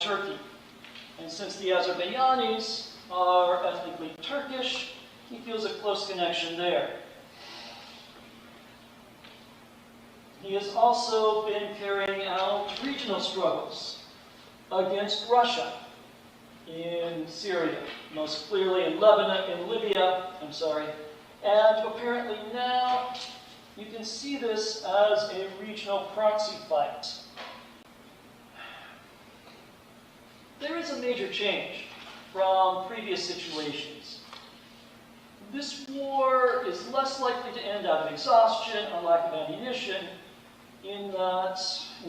Turkey. And since the Azerbaijanis are ethnically Turkish, he feels a close connection there. He has also been carrying out regional struggles against Russia in Syria, most clearly in Lebanon, in Libya, and apparently now you can see this as a regional proxy fight. There is a major change from previous situations. This war is less likely to end out of exhaustion or lack of ammunition in that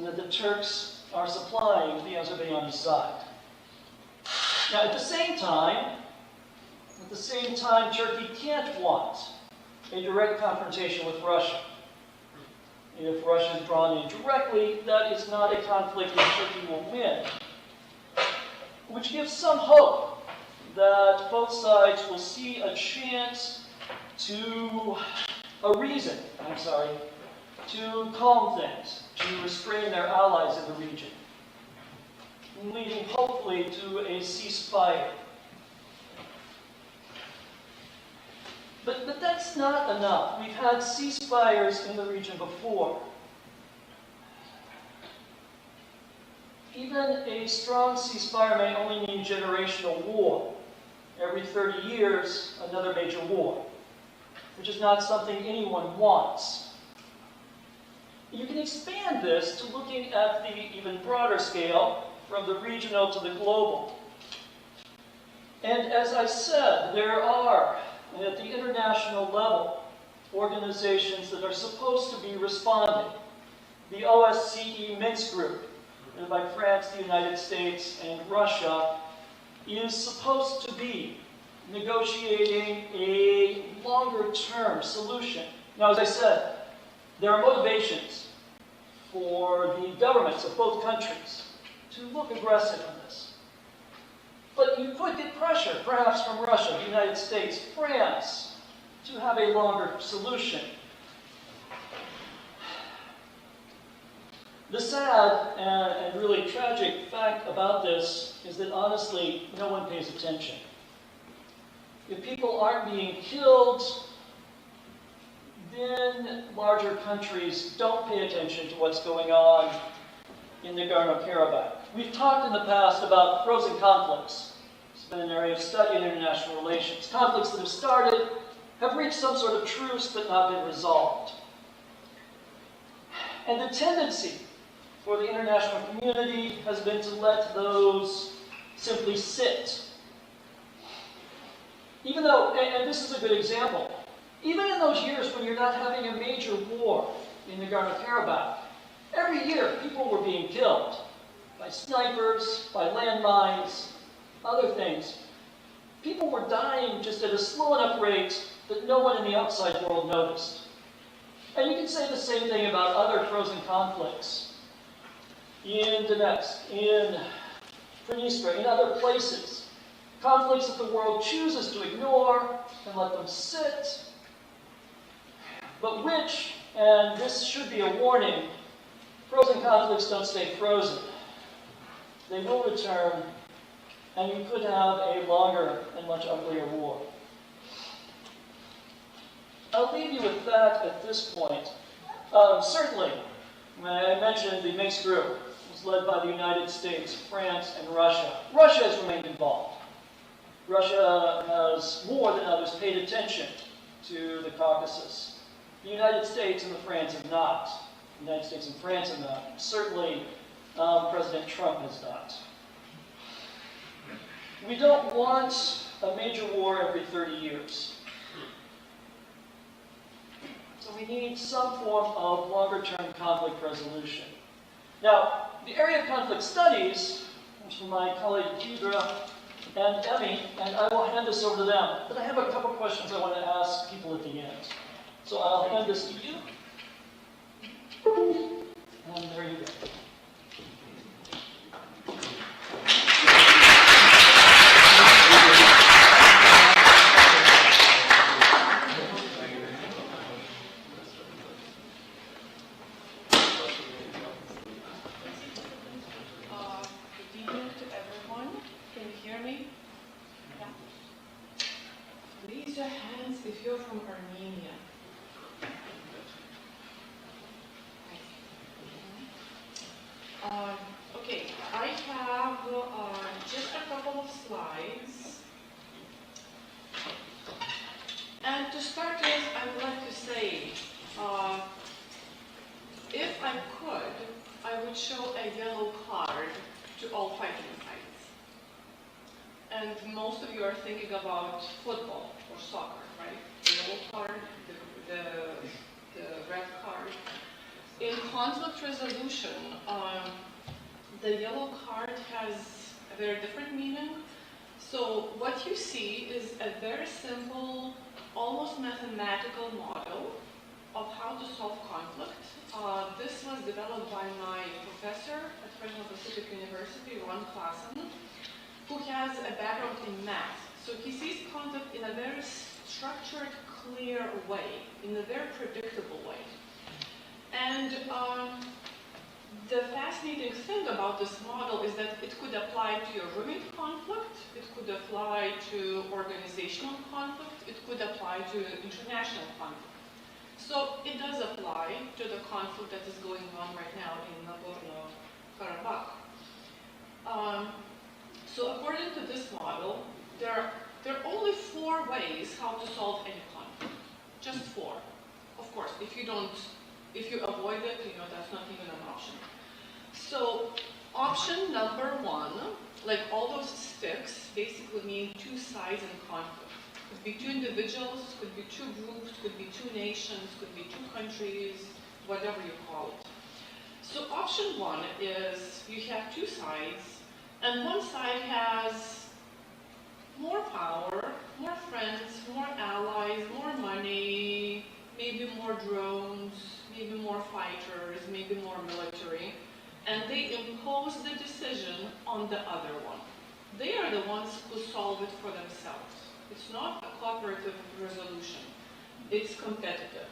the Turks are supplying the Azerbaijani side. Now, at the same time, Turkey can't want a direct confrontation with Russia. If Russia is drawn in directly, that is not a conflict that Turkey will win, which gives some hope that both sides will see a chance to calm things, to restrain their allies in the region, leading hopefully to a ceasefire. But that's not enough. We've had ceasefires in the region before. Even a strong ceasefire may only mean generational war. Every 30 years, another major war, which is not something anyone wants. You can expand this to looking at the even broader scale, from the regional to the global. And as I said, there are, at the international level, organizations that are supposed to be responding. The OSCE Minsk Group, led by France, the United States, and Russia, is supposed to be negotiating a longer-term solution. Now, as I said, there are motivations for the governments of both countries to look aggressive in this. But you could get pressure, perhaps from Russia, the United States, France, to have a longer solution. The sad and really tragic fact about this is that honestly, no one pays attention. If people aren't being killed, then larger countries don't pay attention to what's going on in Nagorno-Karabakh. We've talked in the past about frozen conflicts. It's been an area of study in international relations. Conflicts that have started, have reached some sort of truce but not been resolved. And the tendency for the international community has been to let those simply sit. Even though, and this is a good example, even in those years when you're not having a major war in Nagorno-Karabakh, every year people were being killed by snipers, by landmines, other things. People were dying just at a slow enough rate that no one in the outside world noticed. And you can say the same thing about other frozen conflicts in Donetsk, in Transnistria, in other places. Conflicts that the world chooses to ignore and let them sit, but which, and this should be a warning, frozen conflicts don't stay frozen. They will return, and you could have a longer and much uglier war. I'll leave you with that at this point. Certainly, when I mentioned the Minsk Group was led by the United States, France, and Russia. Russia has remained involved. Russia has, more than others, paid attention to the Caucasus. The United States and France have not. The United States and France have not. Certainly, President Trump has not. We don't want a major war every 30 years. So we need some form of longer-term conflict resolution. Now, the area of conflict studies comes from my colleague Deidre and Emmy, and I will hand this over to them. But I have a couple questions I want to ask people at the end. So I'll hand this to you. And there you go. Do you want to Can you hear me? Yeah. Raise your hands if you're from Armenia. Okay, I have just a couple of slides. And to start with, I would like to say, if I could, I would show a yellow card to all fighting sides. And most of you are thinking about football or soccer, right? The yellow card, the red card. In conflict resolution, the yellow card has a very different meaning. So what you see is a very simple, almost mathematical model of how to solve conflict. This was developed by my professor at Fresno Pacific University, Ron Klassen, who has a background in math. So he sees conflict in a very structured, clear way, in a very predictable way. And the fascinating thing about this model is that it could apply to your roommate conflict, it could apply to organizational conflict, it could apply to international conflict. So it does apply to the conflict that is going on right now in Nagorno-Karabakh. So according to this model, there are only 4 ways how to solve any conflict. Just 4. Of course, if you avoid it, that's not even an option. So option number 1, like all those sticks, basically mean 2 sides in conflict. Could be 2 individuals, could be 2 groups, could be 2 nations, could be 2 countries, whatever you call it. So option 1 is you have 2 sides, and one side has more power, more friends, more allies, more money, maybe more drones, maybe more fighters, maybe more military, and they impose the decision on the other one. They are the ones who solve it for themselves. It's not a cooperative resolution. It's competitive.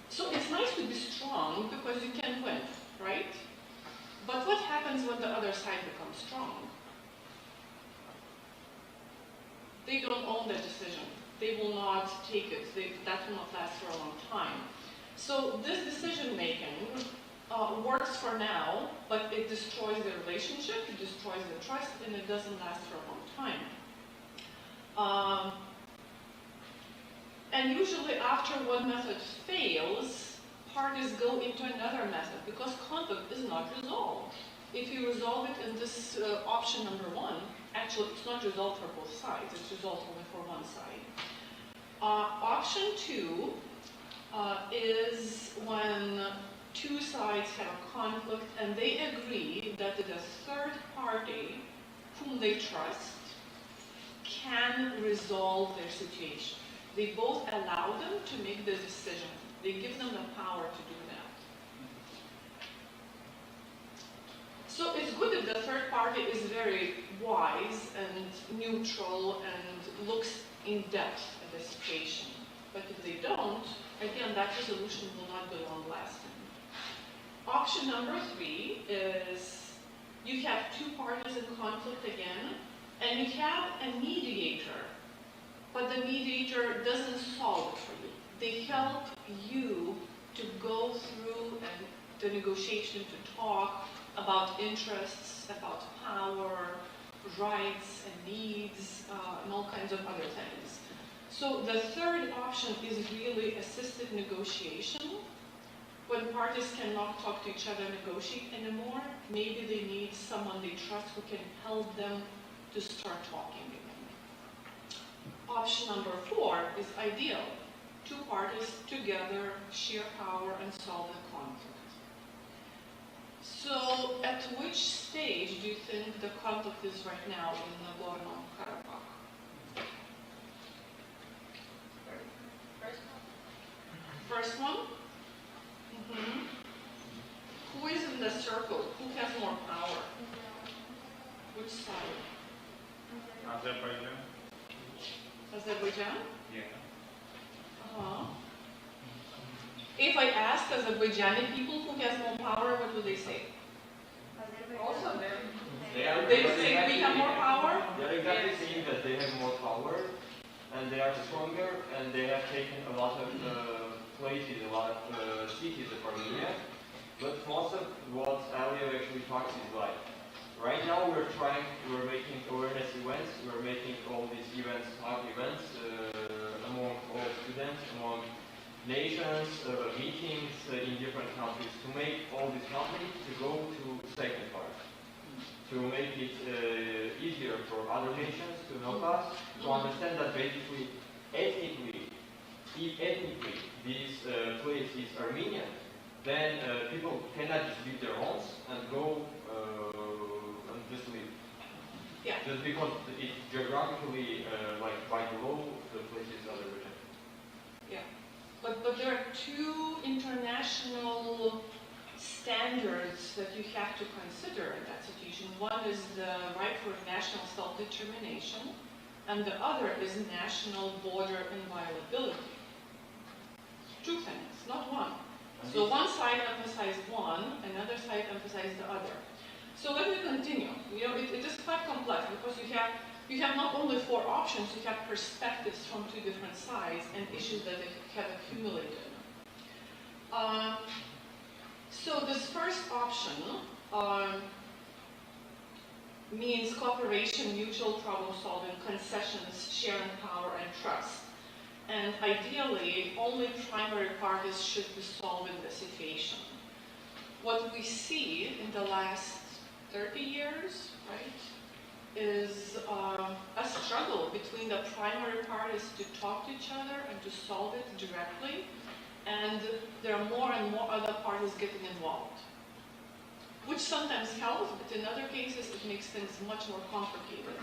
So it's nice to be strong because you can win, right? But what happens when the other side becomes strong? They don't own the decision. They will not take it. That will not last for a long time. So this decision making works for now, but it destroys the relationship, it destroys the trust, and it doesn't last for a long time. And usually after one method fails, parties go into another method because conflict is not resolved. If you resolve it in this option number 1, actually it's not resolved for both sides, it's resolved only for one side. Option 2 is when 2 sides have a conflict and they agree that the third party, whom they trust, can resolve their situation. They both allow them to make the decision. They give them the power to do that. So it's good that the third party is very wise and neutral and looks in depth at the situation. But if they don't, again, that resolution will not be long-lasting. Option number 3 is you have 2 parties in conflict again, and you have a mediator, but the mediator doesn't solve it for you. They help you to go through the negotiation, to talk about interests, about power, rights and needs, and all kinds of other things. So the third option is really assisted negotiation. When parties cannot talk to each other, negotiate anymore, maybe they need someone they trust who can help them to start talking again. Option number 4 is ideal. 2 parties together share power and solve the conflict. So at which stage do you think the conflict is right now in Nagorno-Karabakh? First one? Mm-hmm. Who is in the circle? Who has more power? Which side? Azerbaijan. Azerbaijan? Yeah. Uh-huh. If I ask Azerbaijani people who has more power, what would they say? Also They are and they are stronger, and they have taken a lot of places, a lot of cities of Armenia. But most of what Alia actually talks is like, right now we're making awareness events, we're making all these events, talk events, among all students, among nations, meetings in different countries, to make all these companies to go to second part, to make it easier for other nations to help us, to understand that basically, ethnically, if ethnically this place is Armenian, then people cannot just leave their homes and go and just leave. Yeah. Just because it's geographically, like by the law, the place is Azerbaijan. Yeah. But there are two international standards that you have to consider in that situation. One is the right for national self-determination, and the other is national border inviolability. Two things, not one. So one side emphasizes one, another side emphasizes the other. So let me continue. You know, it is quite complex because you have not only four options, you have perspectives from two different sides and issues that they have accumulated. So this first option means cooperation, mutual problem solving, concessions, sharing power, and trust. And ideally, only primary parties should be solving the situation. What we see in the last 30 years, right, is a struggle between the primary parties to talk to each other and to solve it directly, and there are more and more other parties getting involved, which sometimes helps, but in other cases it makes things much more complicated.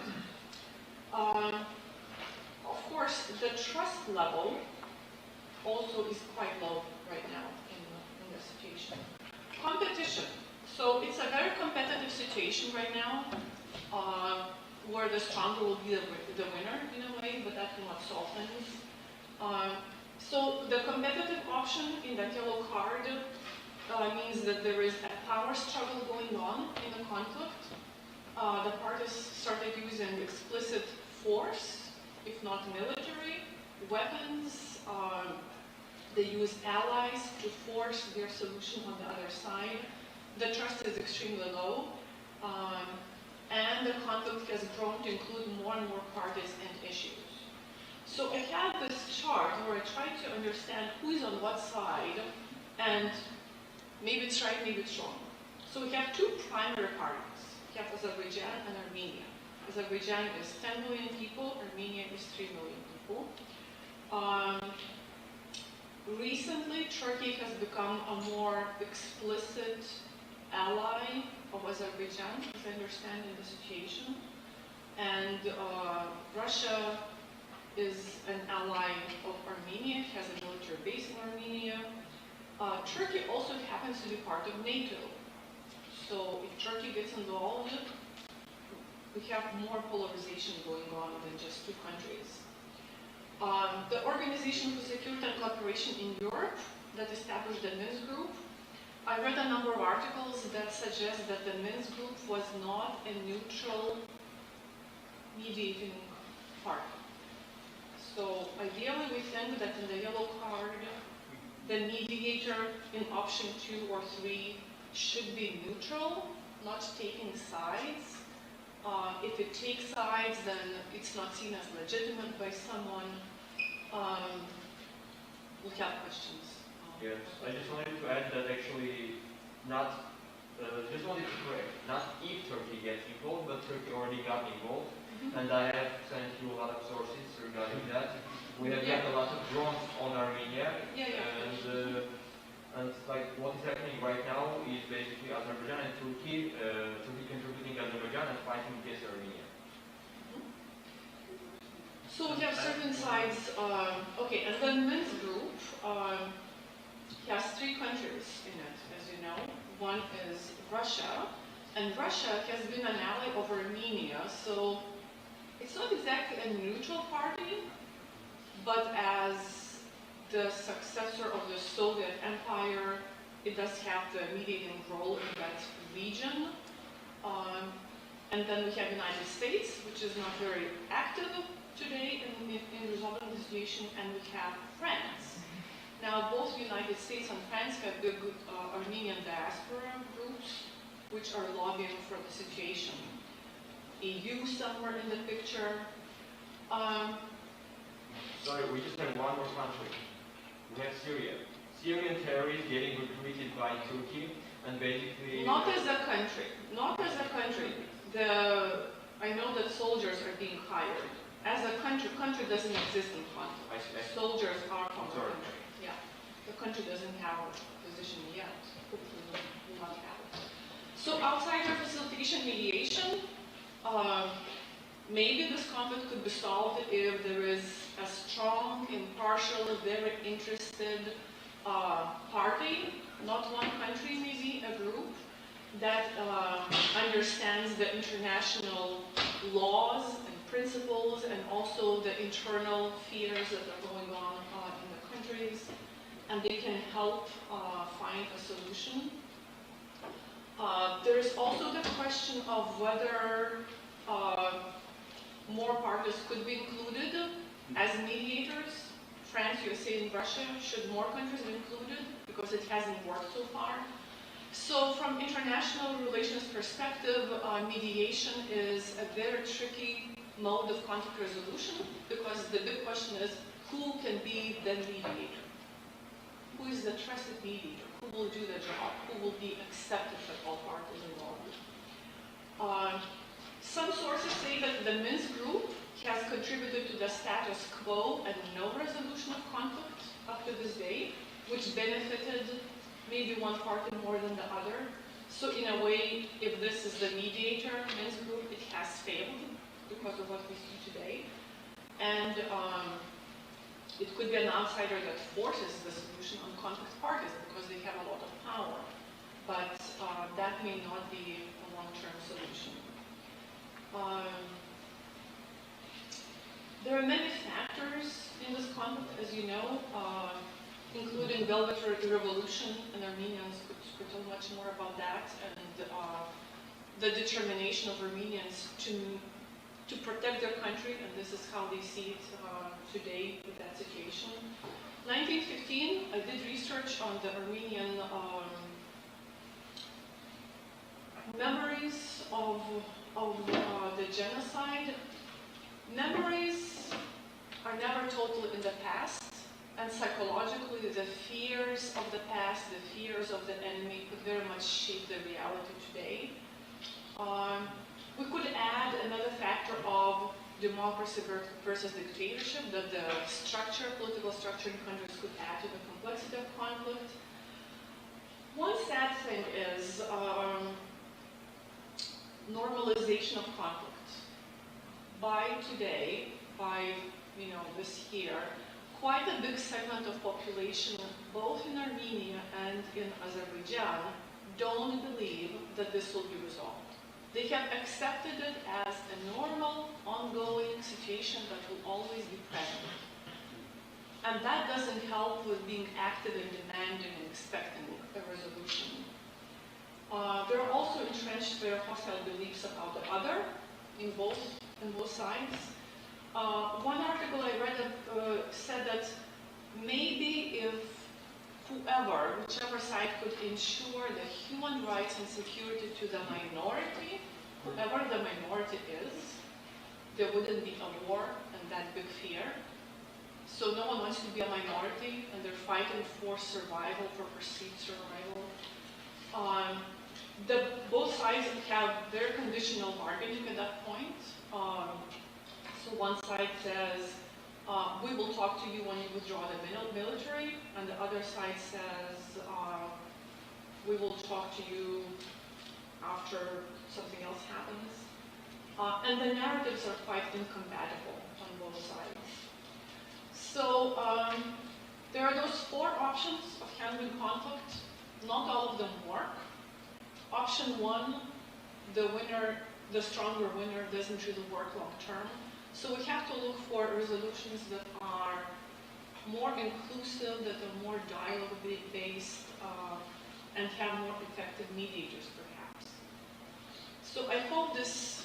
Of course, the trust level also is quite low right now in the situation. Competition. So it's a very competitive situation right now, where the stronger will be the winner in a way, but that will not solve things. So the competitive option in that yellow card means that there is a power struggle going on in the conflict. The parties started using explicit force, if not military, weapons. They use allies to force their solution on the other side. The trust is extremely low, and the conflict has grown to include more and more parties and issues. So I have this chart where I try to understand who is on what side, and maybe it's right, maybe it's wrong. So we have two primary parties. We have Azerbaijan and Armenia. Azerbaijan is 10 million people, Armenia is 3 million people. Recently, Turkey has become a more explicit ally of Azerbaijan, as I understand in the situation. And Russia is an ally of Armenia, has a military base in Armenia. Turkey also happens to be part of NATO. So if Turkey gets involved, we have more polarization going on than just two countries. The Organization for Security and Cooperation in Europe that established the Minsk Group, I read a number of articles that suggest that the Minsk Group was not a neutral mediating party. So ideally we think that in the yellow card, the mediator in option 2 or 3 should be neutral, not taking sides. If it takes sides, then it's not seen as legitimate by someone. We have questions. Yes, I just wanted to add that actually just wanted to correct, not if Turkey gets involved, but Turkey already got involved. And I have sent you a lot of sources regarding that. We have got a lot of drones on Armenia. And like what is happening right now is basically Azerbaijan and Turkey contributing Azerbaijan and fighting against Armenia. So we have certain sides, okay, and the Minsk Group has 3 countries in it, as you know. One is Russia, and Russia has been an ally of Armenia, so it's not exactly a neutral party, but as the successor of the Soviet Empire, it does have the mediating role in that region. And then we have the United States, which is not very active, today in resolving the situation, and we have France. Now, both the United States and France have big Armenian diaspora groups which are lobbying for the situation. EU somewhere in the picture. Sorry, we just have one more country. We have Syria. Syrian terrorists getting recruited by Turkey and basically... Not as a country. Not as a country. I know that soldiers are being hired. As a country doesn't exist in conflict. Soldiers are from the country. Yeah. The country doesn't have a position yet. Hopefully will not have it. So outsider facilitation mediation, maybe this conflict could be solved if there is a strong, impartial, very interested party, not one country, maybe a group that understands the international laws and principles and also the internal fears that are going on in the countries, and they can help find a solution. There is also the question of whether more parties could be included as mediators. France, USA, and Russia, should more countries be included because it hasn't worked so far. So from international relations perspective, mediation is a very tricky mode of conflict resolution because the big question is who can be the mediator? Who is the trusted mediator? Who will do the job? Who will be accepted by all parties involved? Some sources say that the Minsk group has contributed to the status quo and no resolution of conflict up to this day, which benefited maybe one party more than the other. So in a way, if this is the mediator, Minsk group, it has failed because of what we see today. And it could be an outsider that forces the solution on conflict parties because they have a lot of power. But that may not be a long-term solution. There are many factors in this conflict, as you know, including Velvet Revolution, and Armenians could tell much more about that, and the determination of Armenians to protect their country, and this is how they see it today with that situation. 1915, I did research on the Armenian memories of the genocide. Memories are never total in the past, and psychologically the fears of the past, the fears of the enemy could very much shape the reality today. We could add another factor of democracy versus dictatorship, that the structure, political structure in countries could add to the complexity of conflict. One sad thing is normalization of conflict. By today, by this year, quite a big segment of population, both in Armenia and in Azerbaijan, don't believe that this will be resolved. They have accepted it as a normal, ongoing situation that will always be present. And that doesn't help with being active and demanding and expecting a resolution. There are also entrenched very hostile beliefs about the other in both sides. One article I read said that maybe if whichever side could ensure the human rights and security to the minority, whoever the minority is, there wouldn't be a war and that big fear. So no one wants to be a minority, and they're fighting for survival, for perceived survival. Both sides have their conditional bargaining at that point. So one side says, we will talk to you when you withdraw the military, and the other side says, we will talk to you after something else happens. And the narratives are quite incompatible on both sides. So there are those four options of handling conflict. Not all of them work. Option one, the stronger winner doesn't really work long term. So we have to look for resolutions that are more inclusive, that are more dialogue-based, and have more effective mediators, perhaps. So I hope this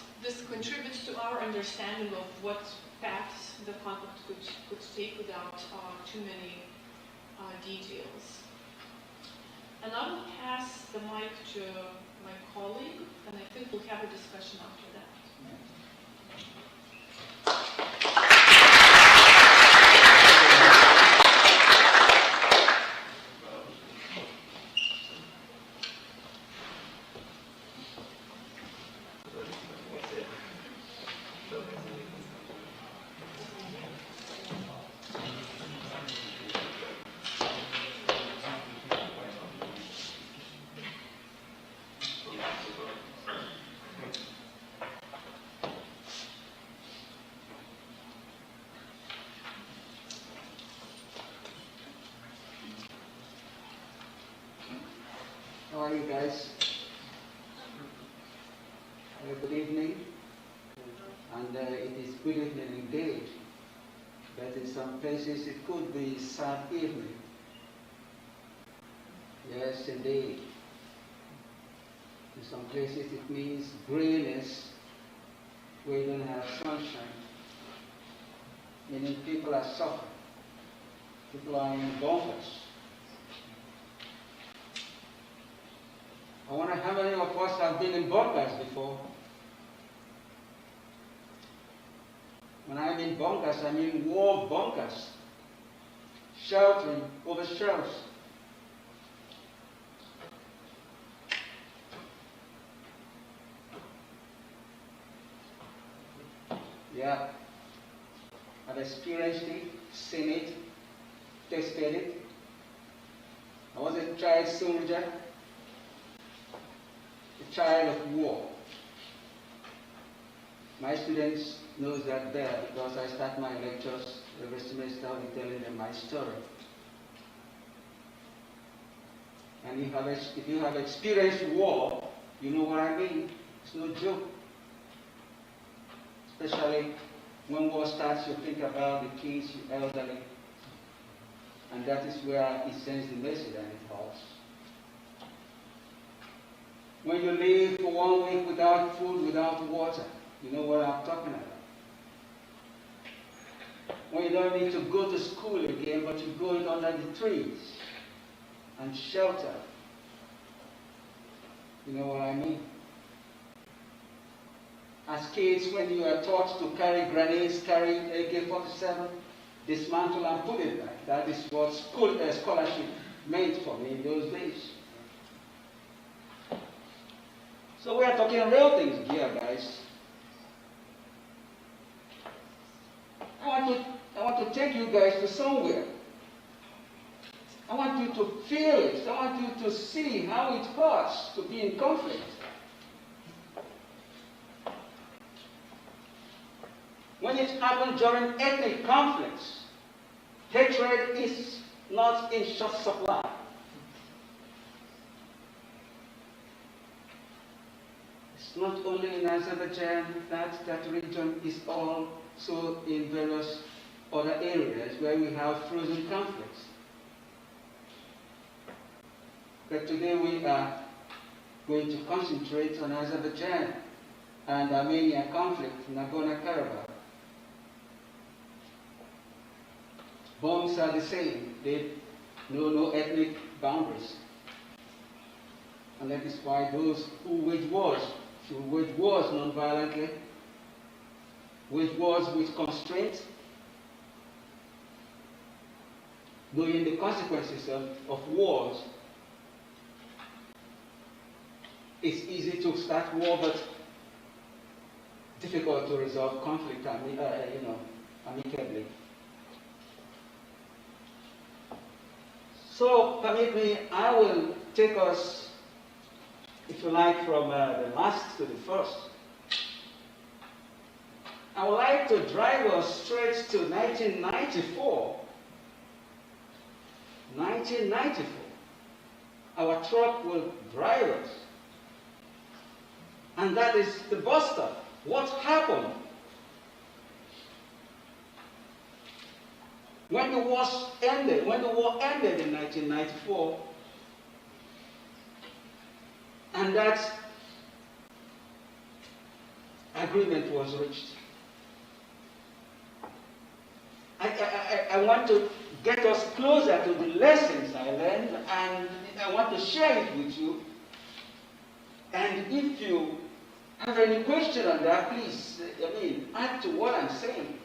contributes to our understanding of what paths the conflict could take without too many details. And I will pass the mic to my colleague, and I think we'll have a discussion after that. How are you guys? Good evening. And it is good evening indeed. But in some places it could be sad evening. Yes, indeed. In some places it means grayness where you don't have sunshine. Meaning people are suffering. People are in bunkers. I wonder how many of us have been in bunkers before. When I mean bunkers, I mean war bunkers. Sheltering over shells. Yeah. I've experienced it, seen it, tasted it. I was a child soldier. A child of war. My students know that there because I start my lectures every semester with telling them my story. And if you have experienced war, you know what I mean. It's no joke. Especially when war starts, you think about the kids, the elderly. And that is where it sends the message and it helps. When you live for 1 week without food, without water, you know what I'm talking about. When you don't need to go to school again, but you go under the trees and shelter. You know what I mean? As kids, when you are taught to carry grenades, carry AK-47, dismantle and put it back. That is what scholarship meant for me in those days. So we are talking real things here, guys. I want to take you guys to somewhere. I want you to feel it. I want you to see how it hurts to be in conflict. When it happens during ethnic conflicts, hatred is not in short supply. It's not only in Azerbaijan, that region is also in various other areas where we have frozen conflicts. But today we are going to concentrate on Azerbaijan and Armenia conflict in Nagorno-Karabakh. Bombs are the same. They know no ethnic boundaries. And that is why those who wage wars should wage wars non-violently, wage wars with constraint, knowing the consequences of wars. It's easy to start war, but difficult to resolve conflict, amicably. So, permit me, I will take us, if you like, from the last to the first. I would like to drive us straight to 1994. 1994. Our truck will drive us. And that is the bus stop. What happened? When the war ended in 1994, and that agreement was reached. I want to get us closer to the lessons I learned, and I want to share it with you. And if you have any question on that, please, add to what I'm saying.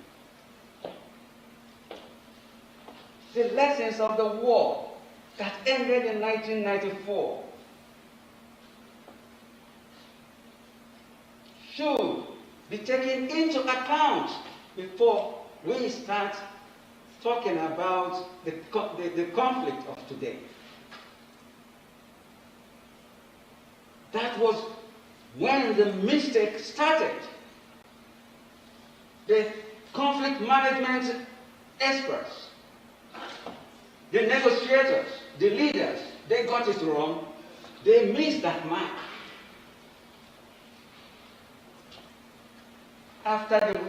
The lessons of the war that ended in 1994 should be taken into account before we start talking about the conflict of today. That was when the mistake started. The conflict management experts, the negotiators, the leaders, they got it wrong. They missed that mark. After the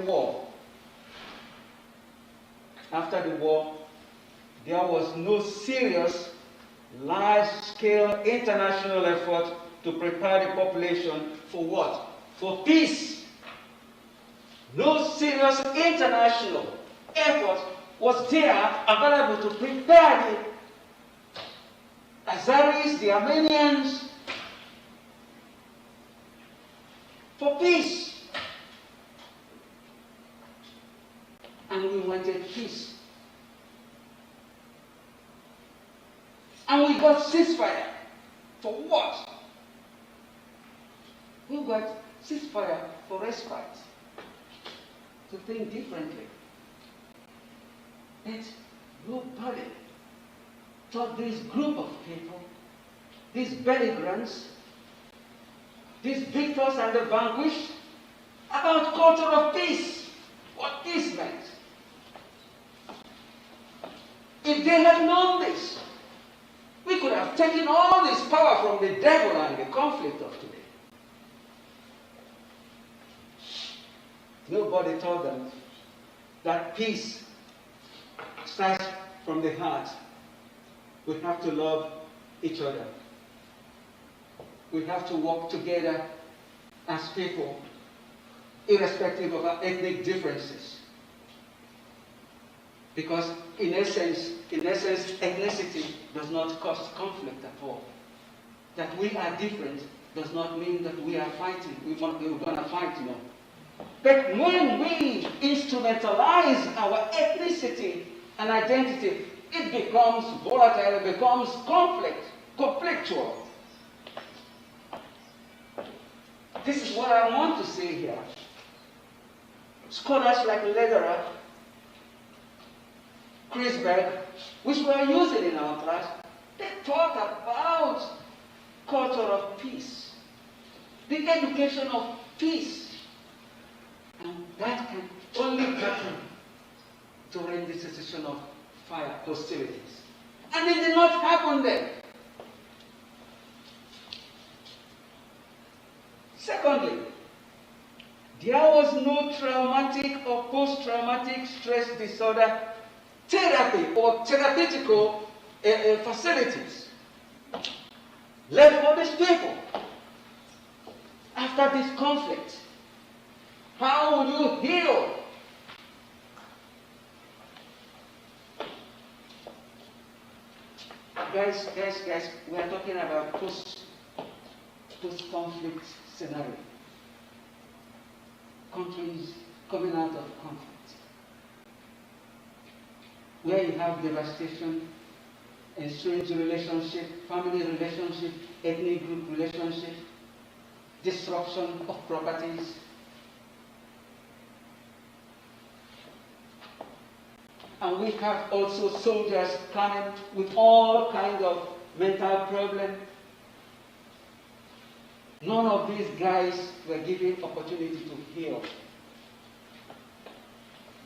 war, there was no serious, large-scale international effort to prepare the population for what? For peace. No serious international effort was there available to prepare the Azeris, the Armenians, for peace. And we wanted peace. And we got ceasefire. For what? We got ceasefire for respite. To think differently. And nobody thought this group of people, these belligerents, these victors and the vanquished, about culture of peace, what peace meant. If they had known this, we could have taken all this power from the devil and the conflict of today. Nobody told them that peace starts from the heart. We have to love each other. We have to work together as people, irrespective of our ethnic differences. Because in essence, ethnicity does not cause conflict at all. That we are different does not mean that we are fighting. We're going to fight, no. But when we instrumentalize our ethnicity and identity, it becomes volatile, it becomes conflictual. This is what I want to say here. Scholars like Lederer, Krisberg, which we are using in our class, they talk about culture of peace, the education of peace. And that can only happen during the cessation of fire hostilities. And it did not happen then. Secondly, there was no traumatic or post-traumatic stress disorder therapy or therapeutical facilities left for these people after this conflict. How will you heal? Guys, we are talking about post-conflict scenario. Countries coming out of conflict. Where you have devastation, estranged relationship, family relationship, ethnic group relationship, destruction of properties. And we have also soldiers coming with all kinds of mental problems. None of these guys were given opportunity to heal.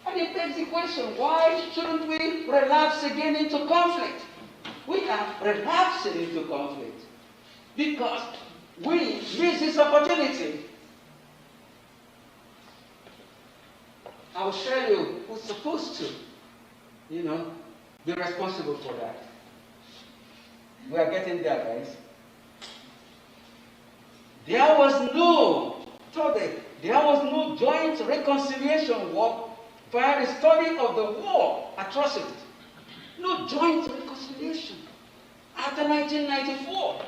And it begs the question, why shouldn't we relapse again into conflict? We are relapsing into conflict because we miss this opportunity. I'll show you who's supposed to, be responsible for that. We are getting there, guys. There was no, there was no joint reconciliation work via the study of the war atrocities. No joint reconciliation after 1994.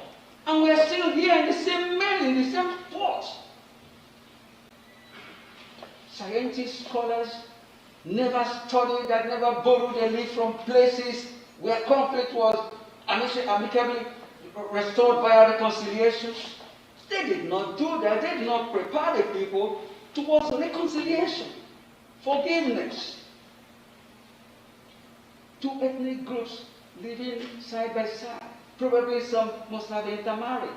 And we are still here in the same mill, in the same port. Scientists, scholars never studied that, never borrowed a leaf from places where conflict was amicably restored via reconciliation. They did not do that. They did not prepare the people towards reconciliation, forgiveness. Two ethnic groups living side by side. Probably some must have intermarried.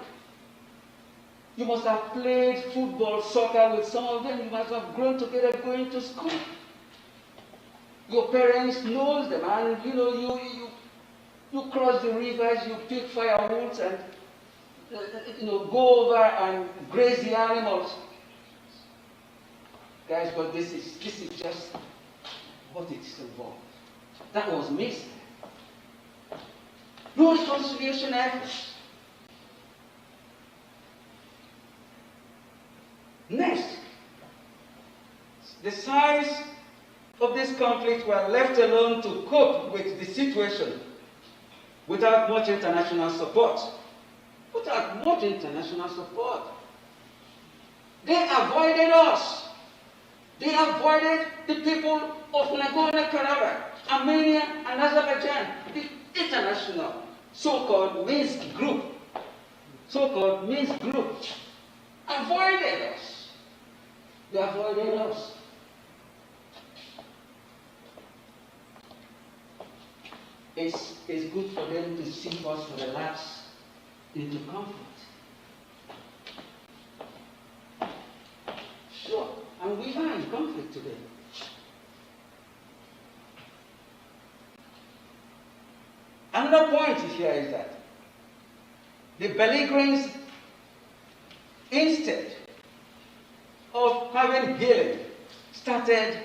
You must have played football, soccer with some of them. You must have grown together going to school. Your parents know them, and you cross the rivers, you pick firewoods, and go over and graze the animals. Guys, but this is just what it's involved. That was missed. No reconciliation efforts. Next, the sides of this conflict were left alone to cope with the situation without much international support. Without much international support. They avoided us. They avoided the people of Nagorno-Karabakh, Armenia, and Azerbaijan, the international so-called Minsk group, avoided us. They avoided us. It's good for them to see us relapse into conflict. Sure, and we are in conflict today. Another point here is that the belligerents, instead of having healing, started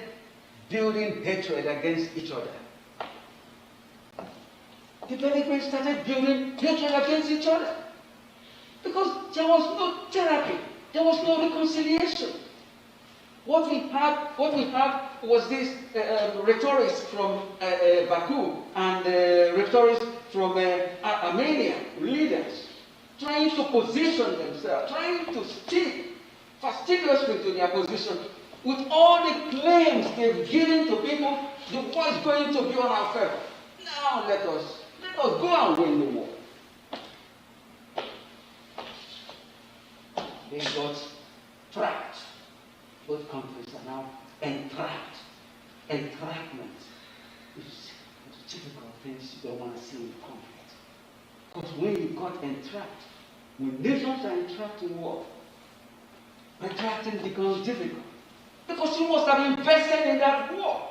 building hatred against each other. The belligerents started building hatred against each other because there was no therapy, there was no reconciliation. What we had was this rhetorics from Baku and rhetorics from Armenia leaders trying to position themselves, trying to stick fastidiously to their position with all the claims they've given to people. The war is going to be on our favor. Now let us go and win the war. They got trapped. Both countries are now entrapped. Entrapment is typical things you don't want to see in conflict. Because when you got entrapped, when nations are entrapped in war, retracting becomes difficult. Because you must have invested in that war.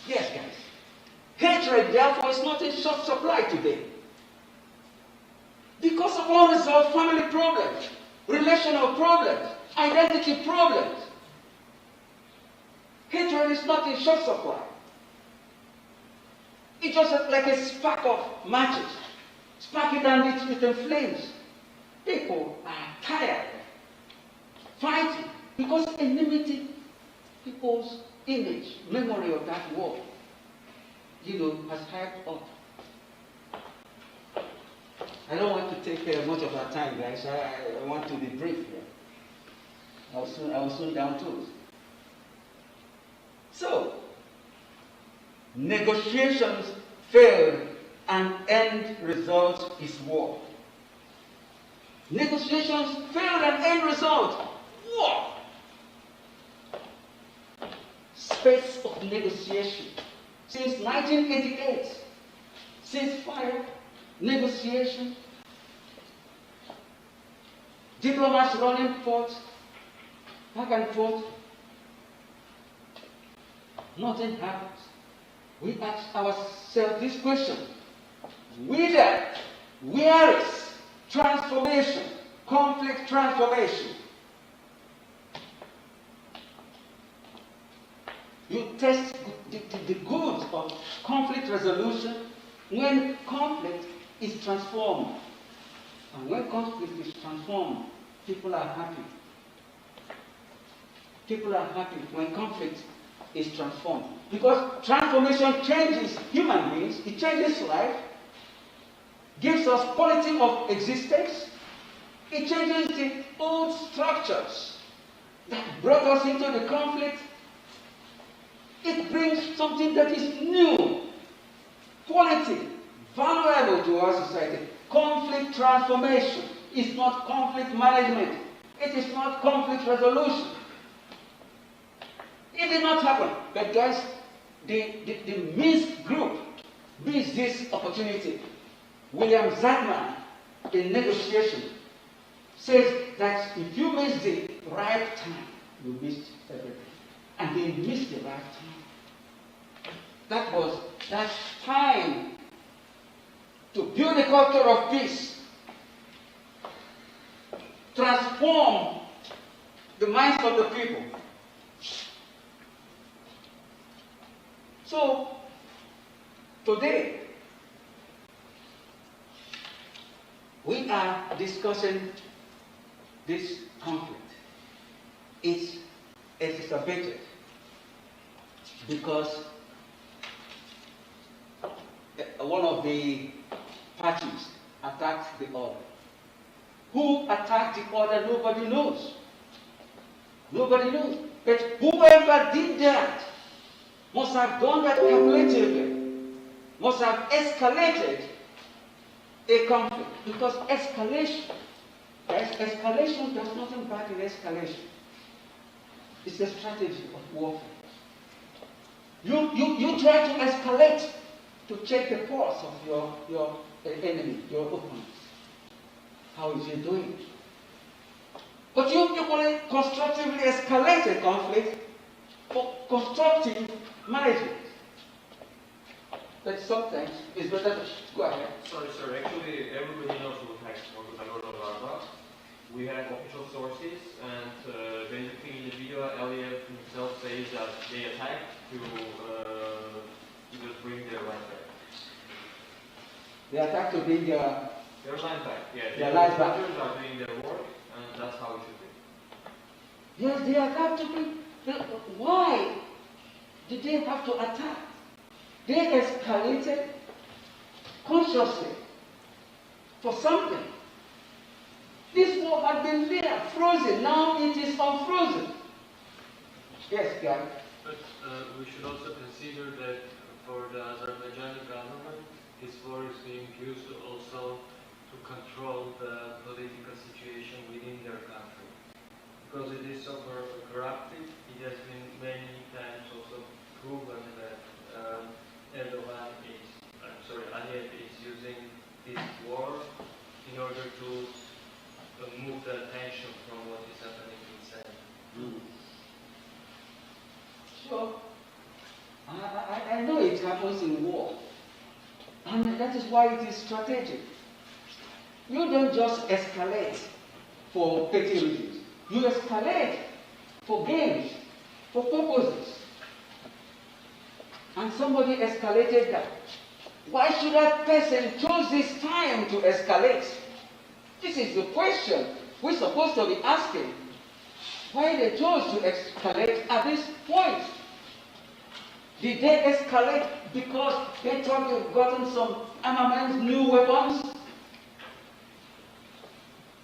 Yes, guys. Hatred, therefore, is not in short supply today. Because of unresolved family problems, relational problems, identity problems. Hatred is not in short supply. It's just like a spark of matches. Spark it and it inflames. People are tired of fighting because enmity, people's image, memory of that war, has hyped up. I don't want to take much of our time, guys. I want to be brief here. I will soon down tools. So, negotiations failed and end result is war. Negotiations failed and end result, war. Space of negotiation. Since 1988, ceasefire, negotiation, diplomats running forth, back and forth, nothing happens. We ask ourselves this question: where is transformation, conflict transformation? You test the goods of conflict resolution when conflict is transformed. And when conflict is transformed, people are happy. People are happy when conflict is transformed. Because transformation changes human beings, it changes life, gives us quality of existence, it changes the old structures that brought us into the conflict. It brings something that is new, quality, valuable to our society. Conflict transformation is not conflict management. It is not conflict resolution. It did not happen. But guys, the Minsk group missed this opportunity. William Zachman, in negotiation, says that if you miss the right time, you missed everything. And they missed the right time. That time to build a culture of peace, transform the minds of the people. So, today, we are discussing this conflict. It's exacerbated because one of the parties attacked the other. Who attacked the other? Nobody knows. Nobody knows. But whoever did that must have done that calculatively, must have escalated a conflict. Because escalation does nothing but in escalation. It's a strategy of warfare. You try to escalate to check the pulse of your enemy, your opponent. How is he doing? But you equally constructively escalate a conflict for constructive management. But sometimes it's better to go ahead. Sorry, sir. Actually, everybody knows what happened on the Nagorno-Karabakh. We have official sources, and basically in the video, Aliyev himself says that they attacked to just bring their land back. They attack to bring their land back. Yeah, their lives back. The soldiers are doing their work, and that's how it should be. Yes, they attack to bring. Why did they have to attack? They escalated consciously for something. This war had been there, frozen. Now it is unfrozen. Yes, Gary. But we should also consider that for the Azerbaijani government, this war is being used also to control the political situation within their country. Because it is so corrupted, it has been many times also proven that Aliyev is using this war in order to move the attention from what is happening inside. Sure. I know it happens in war. And that is why it is strategic. You don't just escalate for petty reasons. You escalate for gains, for purposes. And somebody escalated that. Why should that person choose this time to escalate? This is the question we're supposed to be asking. Why they chose to escalate at this point? Did they escalate because they thought they've gotten some armaments, new weapons?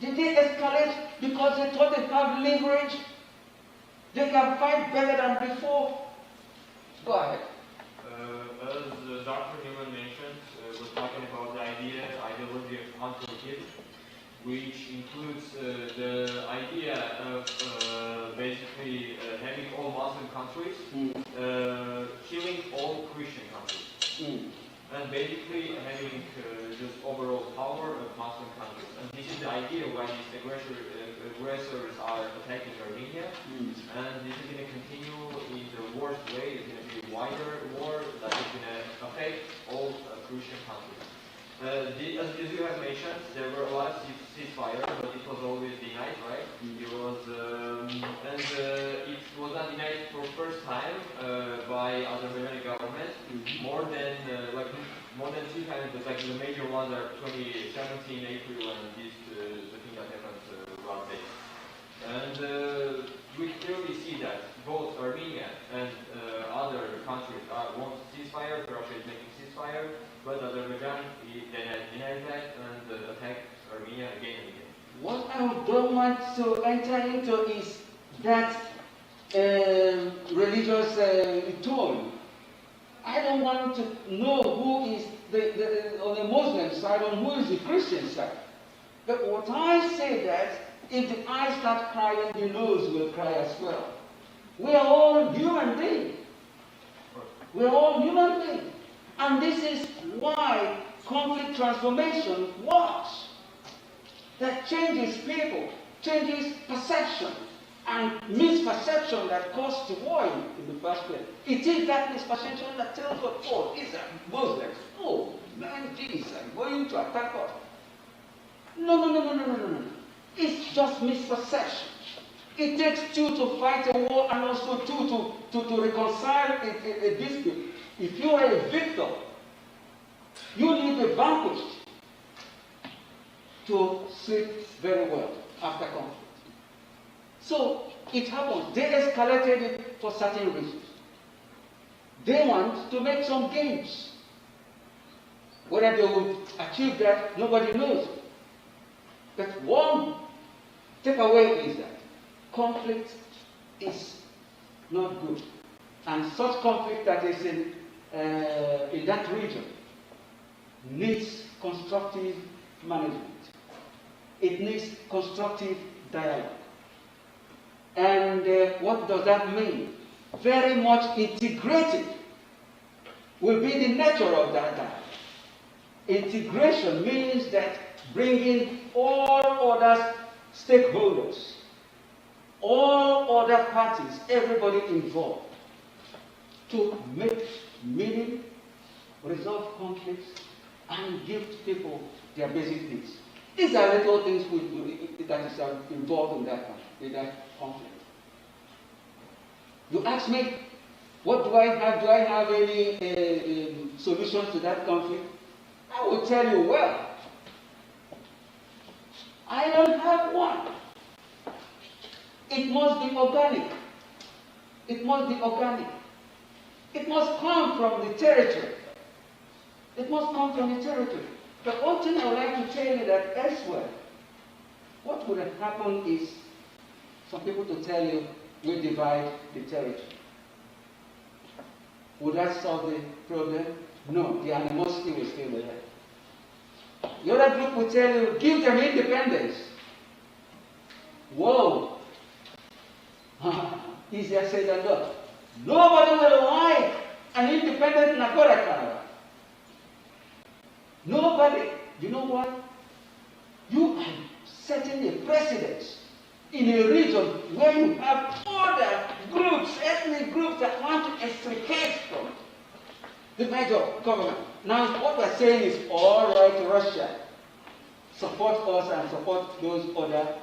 Did they escalate because they thought they have leverage? They can fight better than before? Go ahead. As Dr. Newman mentioned, we're talking about the ideology of hunter-kill, which includes the idea of basically having all Muslim countries killing all Christian countries, and basically having just overall power of Muslim countries. And this is the idea why these aggressors are attacking Armenia, and this is going to continue in the worst way. It's going to be a wider war that is going to affect all Christian countries. As you have mentioned, there were a lot of ceasefire, but it was always denied, right? It was, it was not denied for first time by Azerbaijani government. More than more than 2 times, but like the major ones are 2017 April and this the thing that happened last day. And we clearly see that both Armenia and other countries want ceasefire. Russia is making ceasefire, but Azerbaijan denies that and attacks Armenia again and again. What I don't want to enter into is that religious tone. I don't want to know who is on the Muslim side and who is the Christian side. But what I say that if the eyes start crying, the nose will cry as well. We are all human beings. We are all human beings. And this is why conflict transformation works. That changes people, changes perception, and misperception that caused the war in the first place. It is that misperception that tells us, oh, these are Muslims. Oh, man, Jesus, I'm going to attack us. No. It's just misperception. It takes two to fight a war and also two to reconcile a dispute. If you are a victor, you need a vanquished to sleep very well after conflict. So it happened. They escalated it for certain reasons. They want to make some gains. Whether they will achieve that, nobody knows. But one takeaway is that conflict is not good. And such conflict that is in that region needs constructive management. It needs constructive dialogue. And what does that mean? Very much integrated will be the nature of that dialogue. Integration means that bringing all other stakeholders, all other parties, everybody involved, to make meaning, resolve conflicts, and give people their basic needs. These are little things that is involved in that conflict. You ask me, what do I have? Do I have any solutions to that conflict? I will tell you, well, I don't have one. It must be organic. It must be organic. It must come from the territory. It must come from the territory. But one thing I would like to tell you that elsewhere, what would have happened is some people to tell you, we divide the territory. Would that solve the problem? No, the animosity will still be there. The other group will tell you, give them independence. Whoa! Easier said than done. Nobody will like an independent Nagorno-Karabakh. Nobody. You know what? You are setting a precedent in a region where you have other groups, ethnic groups that want to extricate from the major government. Now, what we're saying is, all right, Russia, support us and support those other,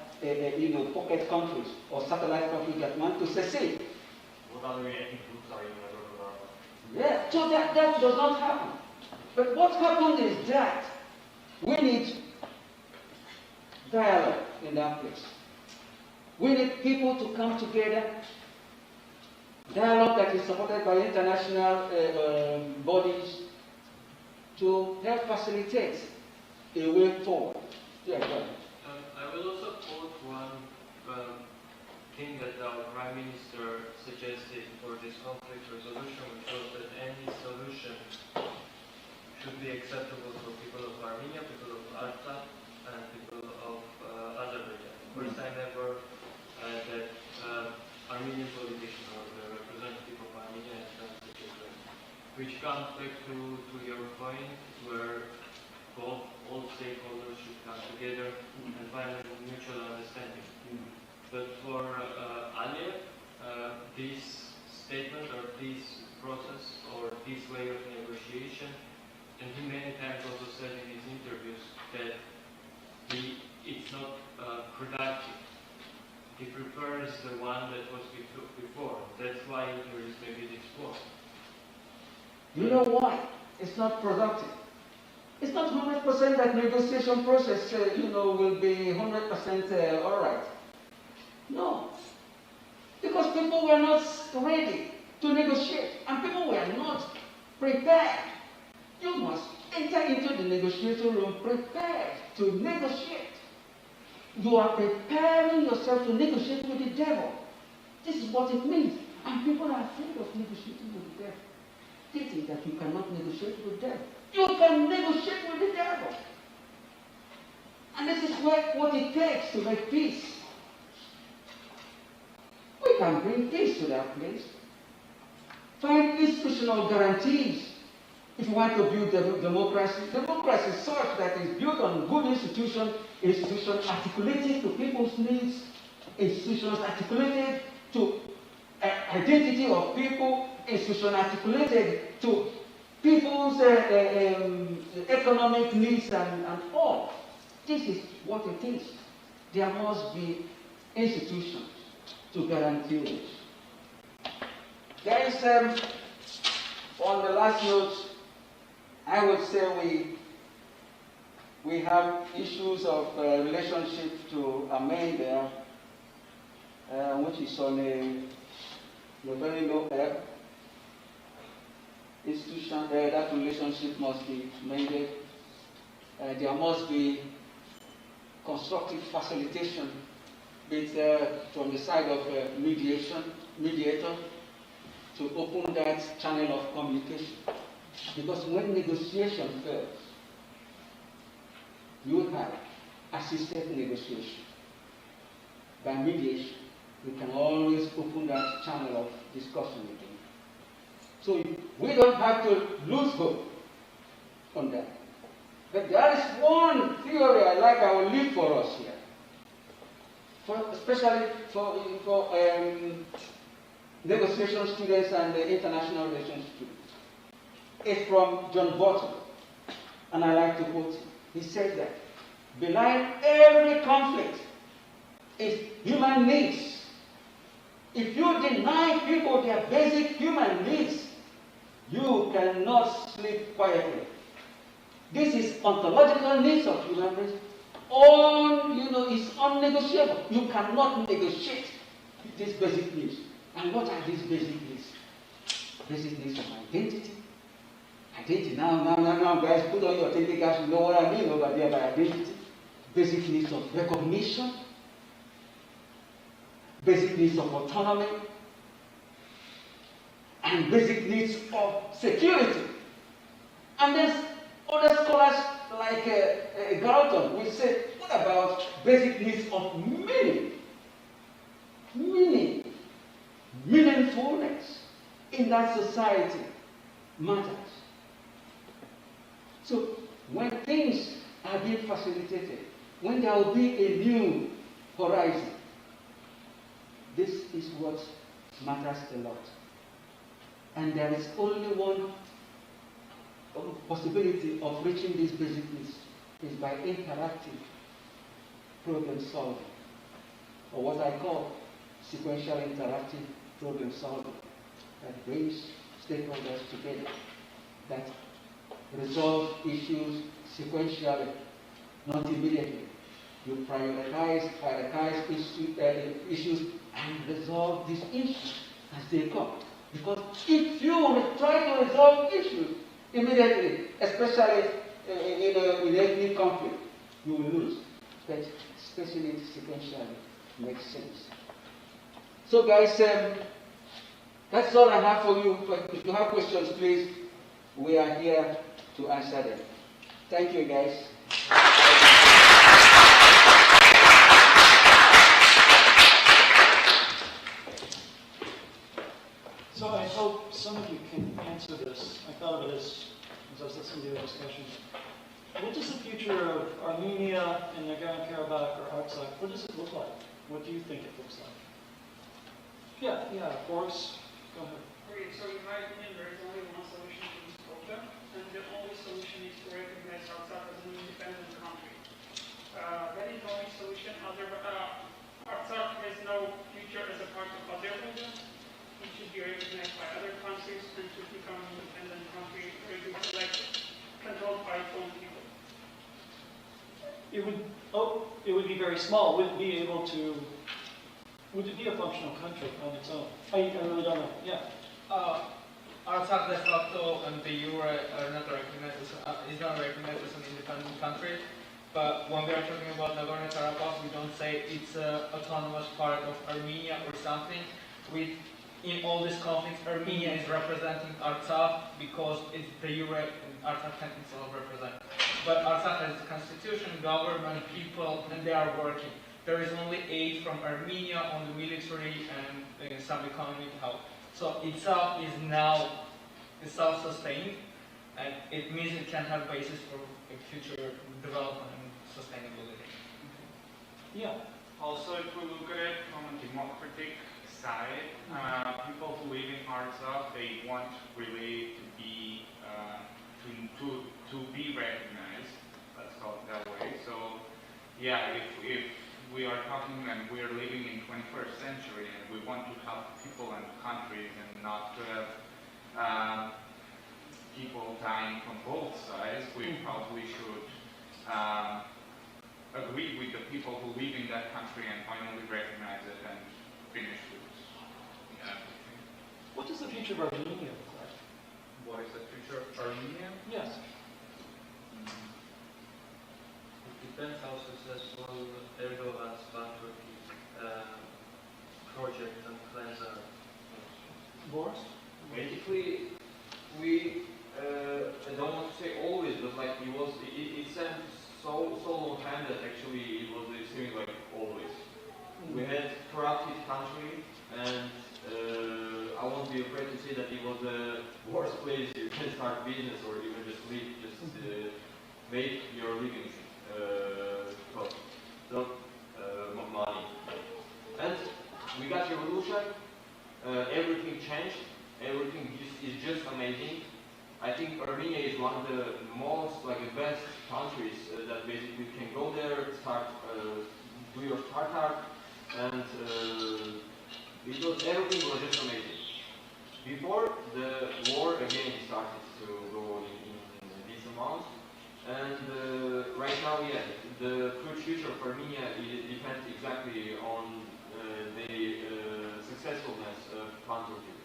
pocket countries or satellite countries that want to secede. What other ethnic groups are in Nagorno-Karabakh? Yeah, so that does not happen. But what happened is that we need dialogue in that place. We need people to come together, dialogue that is supported by international bodies to help facilitate a way forward. Yeah, go ahead. I will also quote one thing that our Prime Minister suggested for this conflict resolution, which was that any solution should be acceptable for people of Armenia, people of Artsakh, and people of Azerbaijan. First time ever that Armenian politician or the representative of Armenia has done such a thing. Which comes back to your point, where all stakeholders should come together and find a mutual understanding. But for Aliyev, this statement or this process or this way of negotiation, and he many times also said in his interviews that it's not productive. He prefers the one that was before. That's why there is maybe this war. You know why? It's not productive. It's not 100% that negotiation process, will be 100% all right. No. Because people were not ready to negotiate, and people were not prepared. You must enter into the negotiation room prepared to negotiate. You are preparing yourself to negotiate with the devil. This is what it means. And people are afraid of negotiating with the devil. They think that you cannot negotiate with the devil. You can negotiate with the devil. And this is what it takes to make peace. We can bring peace to that place. Find institutional guarantees. If you want to build democracy is such that it's built on good institutions articulated to people's needs, institutions articulated to identity of people, institutions articulated to people's economic needs and all. This is what it is. There must be institutions to guarantee it. There is, on the last note, I would say we have issues of relationship to amend there, which is on a very low ebb. Institution there, that relationship must be amended. There must be constructive facilitation from the side of mediator to open that channel of communication. Because when negotiation fails, you have assisted negotiation. By mediation, we can always open that channel of discussion again. So we don't have to lose hope on that. But there is one theory I will leave for us here. Especially for negotiation students and international relations students. It's from John Burton, and I like to quote him. He said that behind every conflict is human needs. If you deny people their basic human needs, you cannot sleep quietly. This is ontological needs of human beings. It's unnegotiable. You cannot negotiate these basic needs. And what are these basic needs? Basic needs of identity. Identity. Now, guys, put on your identity, guys. You know what I mean over there by identity. Basic needs of recognition. Basic needs of autonomy. And basic needs of security. And there's other scholars like Galton will say, what about basic needs of meaning? Meaningfulness in that society matters. So when things are being facilitated, when there will be a new horizon, this is what matters a lot. And there is only one possibility of reaching these basic needs is by interactive problem solving, or what I call sequential interactive problem solving, that brings stakeholders together, that resolve issues sequentially, not immediately. You prioritize issues and resolve these issues as they come. Because if you try to resolve issues immediately, especially in ethnic conflict, you will lose. But especially sequentially makes sense. So guys, that's all I have for you. If you have questions, please, we are here to answer them. Thank you, guys. So I hope some of you can answer this. I thought of it as I was listening to your discussion. What does the future of Armenia and Nagorno-Karabakh or Artsakh, what does it look like? What do you think it looks like? Yeah, Boris, go ahead. Okay, so in my opinion, there is only one solution to this problem, and the only solution is to recognize Artsakh as an independent country. That is the only solution. Artsakh has no future as a part of Azerbaijan. It should be recognized by other countries and should become an independent country ready to elect, controlled by its own people. very small, wouldn't be able to, would it be a functional country on its own? I really don't know, yeah. Artsakh de facto and the jure are not recognized is not recognized as an independent country. But when we are talking about Nagorno-Karabakh, we don't say it's an autonomous part of Armenia or something. In all these conflicts, Armenia is representing Artsakh because it's the jure Artsakh can itself represent. But Artsakh has a constitution, government, people, and they are working. There is only aid from Armenia on the military and some economic help. So itself is now self-sustained, and it means it can have basis for future development and sustainability. Yeah. Also, if we look at it from a democratic side, people who live in Artsakh, they want really to be to be recognized. Let's call it that way. So, yeah, if we are talking and we are living in 21st century and we want to help people and countries and not to have people dying from both sides, we probably should agree with the people who live in that country and finally recognize it and finish with everything. What does the future of Armenia look like? What is the future of Armenia? Yes. It depends how successful Erdogan's Van-Turkey project and plans are. Boris? Basically, I don't want to say always, but like it seemed so long time that actually it seemed like always. We had corrupted country, and I won't be afraid to say that it was the worst place you can start business or even just live, just make your living. Money. And we got revolution, everything changed, everything is just amazing. I think Armenia is one of the most, like the best countries that basically can go there, start, do your startup, and because everything was just amazing. Before the war again started to go in this amount, and right now, yeah, the future of Armenia depends exactly on the successfulness of Pan-Turkey.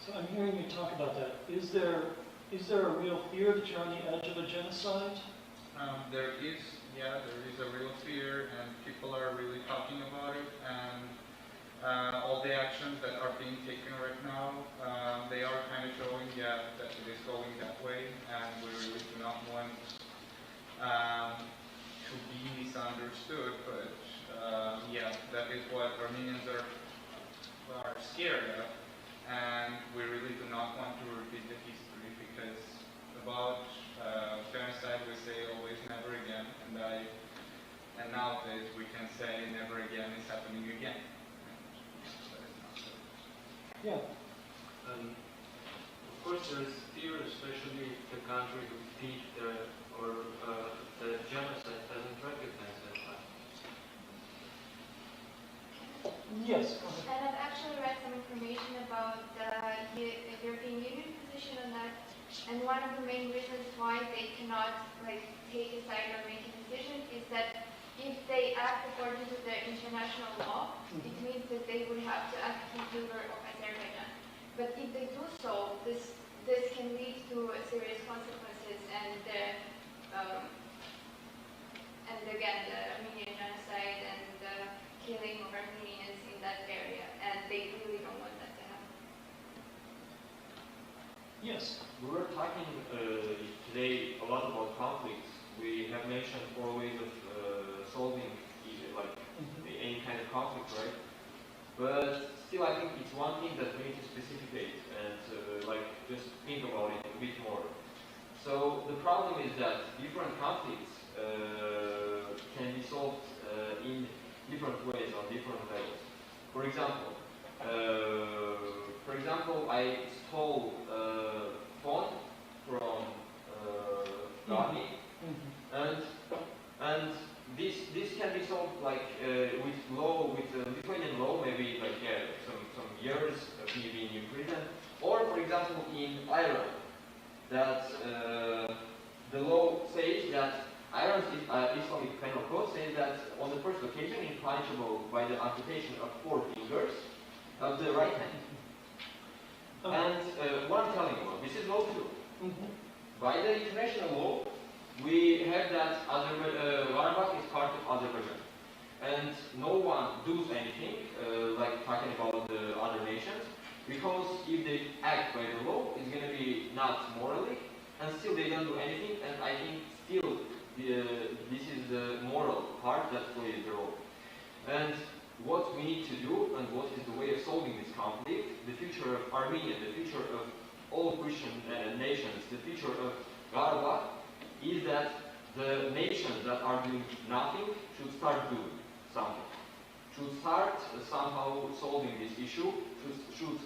So I'm hearing you talk about that. Is there a real fear that you're on the edge of a genocide? There is a real fear, and people are really talking about it, and all the actions that are being taken right now, they are kind of showing, that it is going that way, and we really do not want to be misunderstood, but that is what Armenians are scared of, and we really do not want to repeat the history, because about genocide we say always never again, and nowadays we can say never again is happening again. Yeah. Of course, there is fear, especially if the country who did the genocide doesn't recognize that fact. Yes. And I've actually read some information about the European Union position on that, and one of the main reasons why they cannot take a side or make a decision is that if they act according to the international law, it means that they would have to act in favor of Azerbaijan. But if they do so, this can lead to serious consequences, and again the Armenian genocide and the killing of Armenians in that area, and they really don't want that to happen. Yes. We were talking today a lot about conflicts. We have mentioned 4 ways of solving any kind of conflict, right? But still, I think it's one thing that we need to specificate and just think about it a bit more. So the problem is that different conflicts can be solved in different ways on different levels. For example, I stole a phone from Dani, and this can be solved with Lithuanian law, maybe some years of me being in prison, or for example in Ireland, that the law says that Islamic penal code says that on the first occasion is punishable by the amputation of 4 fingers of the right hand. And what I'm telling you about, this is law too. By the international law, we have that Karabakh is part of Azerbaijan. And no one does anything, like talking about the other nations, because if they act by the law, it's going to be not morally, and still they don't do anything, and I think still this is the moral part that plays the role. And what we need to do, and what is the way of solving this conflict, the future of Armenia, the future of all Christian nations, the future of Karabakh, is that the nations that are doing nothing should start doing something. Should start somehow solving this issue, should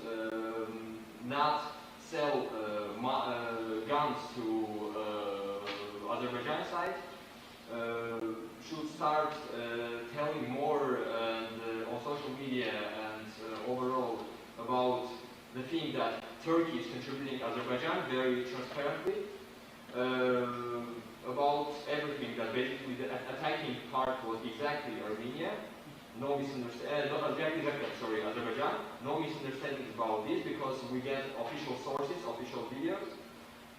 not sell guns to Azerbaijan side, should start telling more on social media and overall about the thing that Turkey is contributing Azerbaijan very transparently, about everything that basically the attacking part was exactly Armenia, no misunderstanding, not exactly Azerbaijan, no misunderstandings about this because we get official sources, official videos,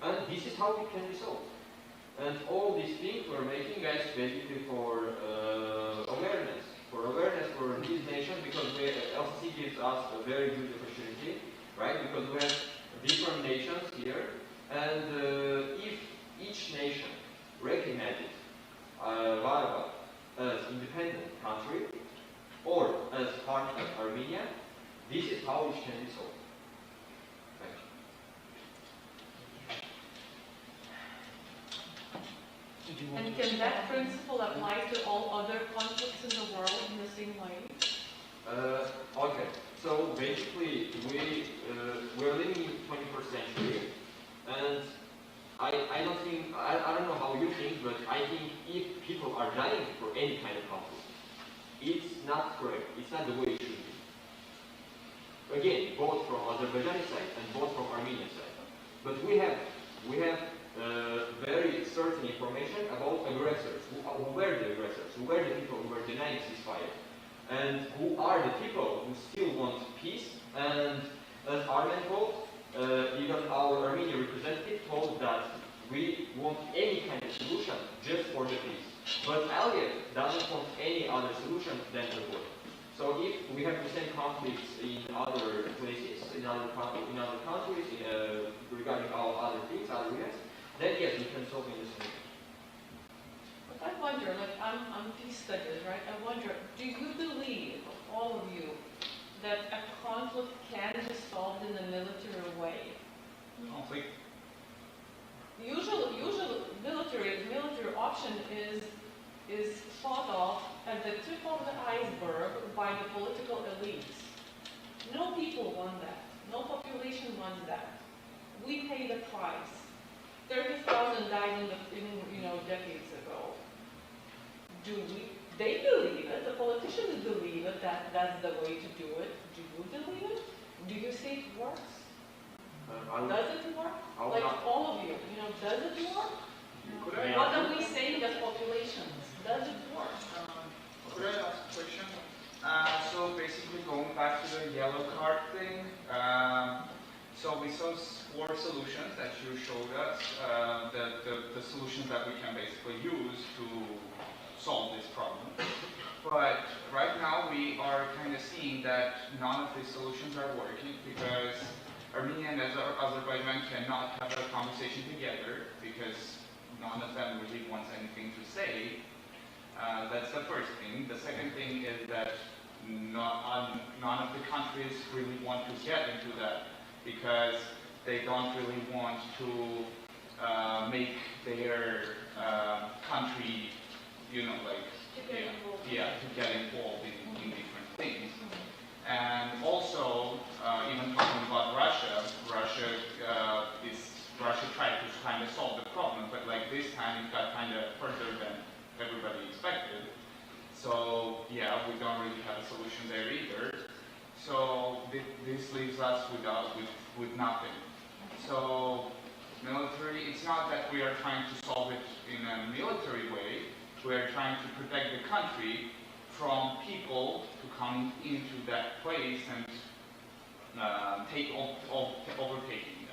and this is how it can be solved. And all these things we're making, guys, basically for awareness for these nations, because LCC gives us a very good opportunity, right? Because we have different nations here, and if each nation recognizes Karabakh as independent country or as part of Armenia, this is how it can be solved. And can that principle apply to all other conflicts in the world in the same way? Okay, so basically we're living in 21st century, and I don't know how you think, but I think if people are dying for any kind of conflict, it's not correct. It's not the way it should be. Again, both from Azerbaijani side and both from Armenian side. But we have very certain information about aggressors. Who were the aggressors? Who were the people who were denying ceasefire? And who are the people who still want peace? And as Armen told, even our Armenian representative told that we want any kind of solution just for the peace. But Aliyev doesn't want any other solution than the war. So if we have the same conflicts in other places, in other countries, regarding our other things, other events, then yes, we can solve in this way. But I wonder, like I'm peace studies, right? I wonder, do you believe, all of you, that a conflict can be solved in a military way? Conflict? Usually military option is thought of at the tip of the iceberg by the political elites. No people want that. No population wants that. We pay the price. 30,000 died in decades ago. They believe it. The politicians believe it. That's the way to do it. Do you believe it? Do you say it works? Does it work? Like all of you, does it work? What are we saying as populations? Does it work? Could I ask a question? So basically going back to the yellow card thing, so we saw 4 solutions that you showed us, the solutions that we can basically use to solve this problem. But right now we are kind of seeing that none of these solutions are working because Armenia and Azerbaijan cannot have a conversation together because none of them really wants anything to say. That's the first thing. The second thing is that none of the countries really want to get into that because they don't really want to make their country, to get involved in different things. And also, even talking about Russia tried to kind of solve the problem, but like this time it got kind of further than everybody expected. So yeah, we don't really have a solution there either. So this leaves us with nothing. So military, it's not that we are trying to solve it in a military way. We are trying to protect the country from people to come into that place and overtaking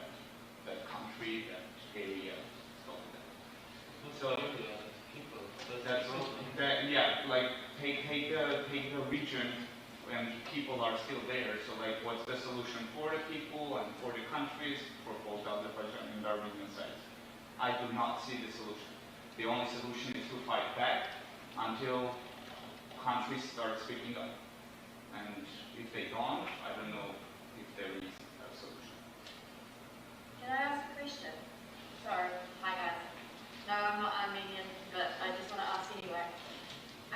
that country, that area, stuff like that. So people. yeah, like take the region and people are still there. So like, what's the solution for the people and for the countries, for both Azerbaijan and Armenian sides? I do not see the solution. The only solution is to fight back until countries start speaking up. And if they don't, I don't know if there is a solution. Can I ask a question? Sorry, hi guys. No, I'm not Armenian, but I just want to ask anyway.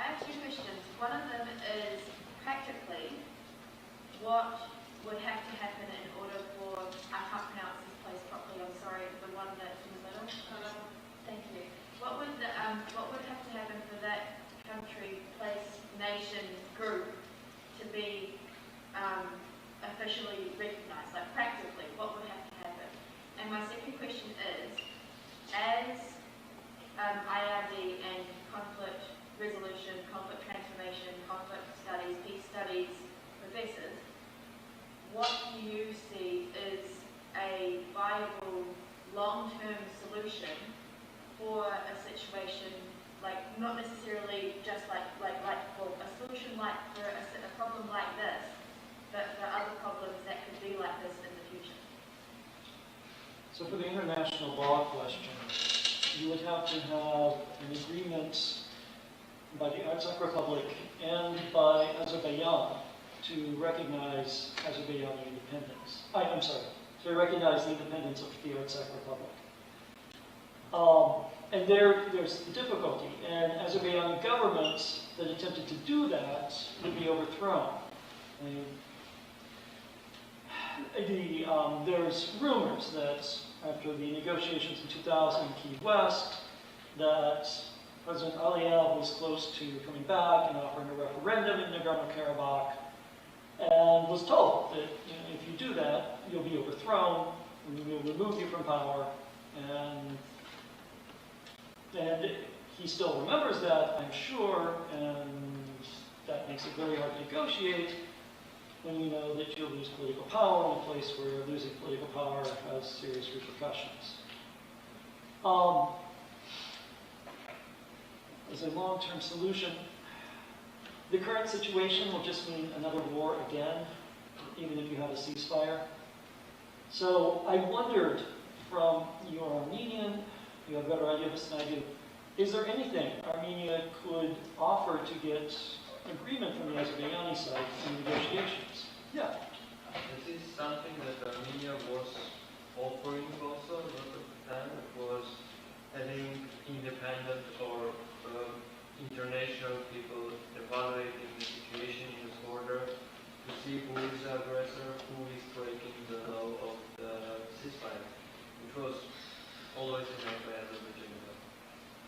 I have two questions. One of them is, practically, what would have to happen in order for, I can't pronounce this place properly, I'm sorry, the one that's in the middle? Thank you. What would have to happen for that country, place, nation, group to be officially recognized? Like practically, what would have to happen? And my second question is, as IRD and conflict resolution, conflict transformation, conflict studies, peace studies professors, what do you see is a viable long-term solution for a situation, like not necessarily just like well, a solution like for a problem like this, but for other problems that could be like this in the future? So for the international law question, you would have to have an agreement by the Artsakh Republic and by Azerbaijan to recognize Azerbaijani independence. I'm sorry, to recognize the independence of the Artsakh Republic. And there's the difficulty, and Azerbaijani governments that attempted to do that would be overthrown. There's rumors that after the negotiations in 2000 in Key West, that President Aliyev was close to coming back and offering a referendum in Nagorno-Karabakh, and was told that if you do that, you'll be overthrown, and we'll remove you from power, and he still remembers that, I'm sure, and that makes it very hard to negotiate when you know that you'll lose political power in a place where losing political power has serious repercussions. As a long-term solution, the current situation will just mean another war again, even if you have a ceasefire. So I wondered, from your Armenian, you have a better idea of this than I do, is there anything Armenia could offer to get agreement from the Azerbaijani side in negotiations? Yeah. This is something that Armenia was offering also a lot of the time. It was having independent or international people evaluating the situation in this border to see who is the aggressor, who is breaking the law of the ceasefire, which was always denied by Azerbaijan.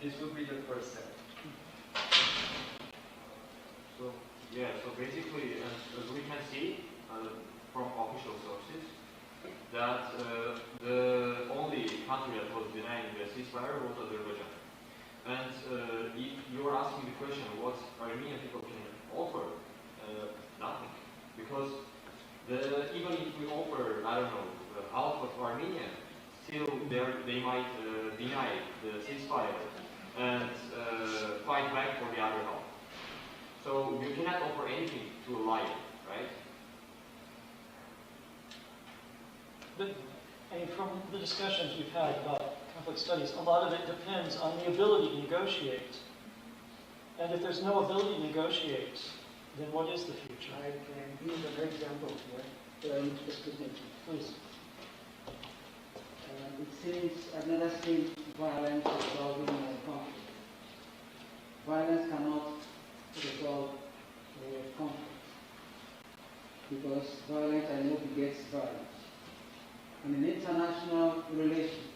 This would be the first step. So basically, as we can see from official sources, that the only country that was denying the ceasefire was Azerbaijan. And if you're asking the question what Armenian people can offer, nothing. Because even if we offer, I don't know, half of Armenia, still they might deny the ceasefire and fight back for the other half. So you cannot offer anything to a liar, right? But from the discussions we've had about conflict studies, a lot of it depends on the ability to negotiate. And if there's no ability to negotiate, then what is the future? I can give an example here. Please. It seems I've never seen violence resolving a conflict. Violence cannot resolve a conflict because violence, I know, begets violence. And in international relations,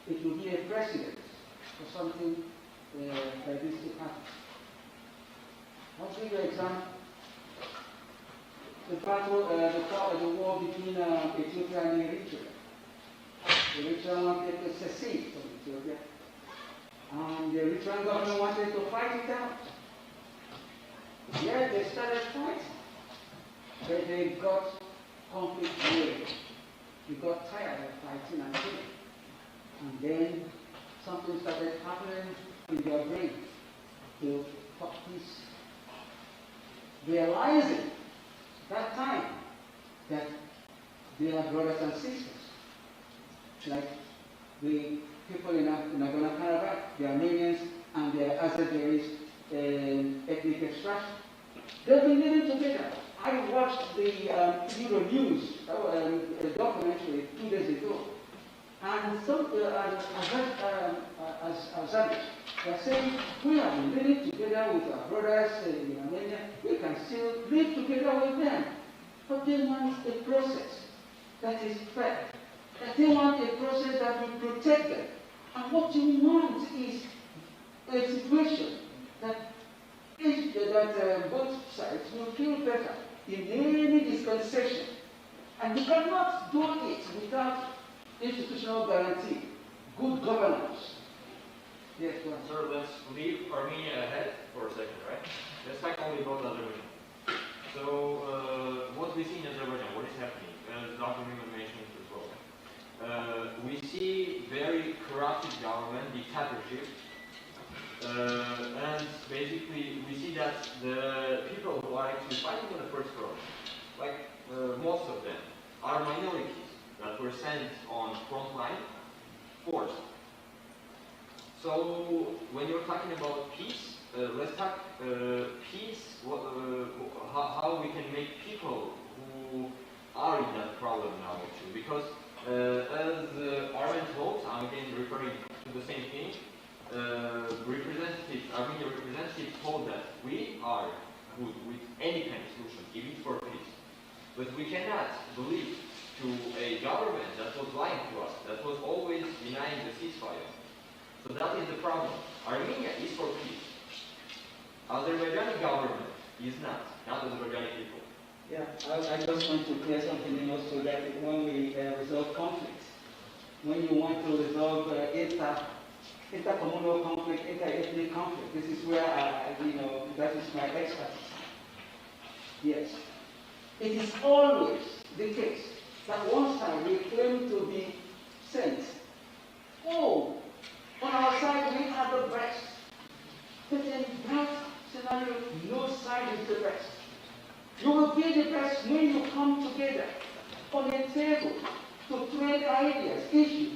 it will be a precedent for something like this to happen. I'll give you an example. The war between Ethiopia and Eritrea. The Eritrean wanted to secede from Ethiopia. And the Eritrean government wanted to fight it out. Yeah, they started fighting. But they got conflict weary. They got tired of fighting and killing. And then something started happening in their brain to practice realizing that time that they are brothers and sisters. Like the people in Nagorno-Karabakh, the Armenians and the Azeris ethnic extraction. They've been living together. I watched the Euro News a documentary 2 days ago, and some Azeris, they're saying we are living together with our brothers in Armenia. We can still live together with them, but they want a process that is fair. That they want a process that will protect them. And what you want is a situation that both sides will feel better in any dispensation. And you cannot do it without institutional guarantee, good governance. Yes, go on. Sir, let's leave Armenia ahead for a second, right? Let's talk only about Azerbaijan. So, what we see in Azerbaijan, what is happening, as Dr. Newman mentioned as well. We see very corrupted government, dictatorship, and basically we see that the people who are actually fighting on the first front, like most of them, are minorities that were sent on front line forced. So when you're talking about peace, let's talk peace, how we can make people who are in that problem now actually, because as Armen told, I'm again referring to the same thing, Armenian representatives told that we are good with any kind of solution, even for peace. But we cannot believe to a government that was lying to us, that was always denying the ceasefire. So that is the problem. Armenia is for peace. Azerbaijani government is not Azerbaijani people. Yeah, I just want to clear something in also that when we resolve conflicts, when you want to resolve intercommunal conflict, inter-ethnic conflict, this is where that is my expertise. Yes. It is always the case that one side will claim to be saints. Oh, on our side we are the best. But in that scenario, no side is the best. You will be the best when you come together on a table to trade ideas, issues,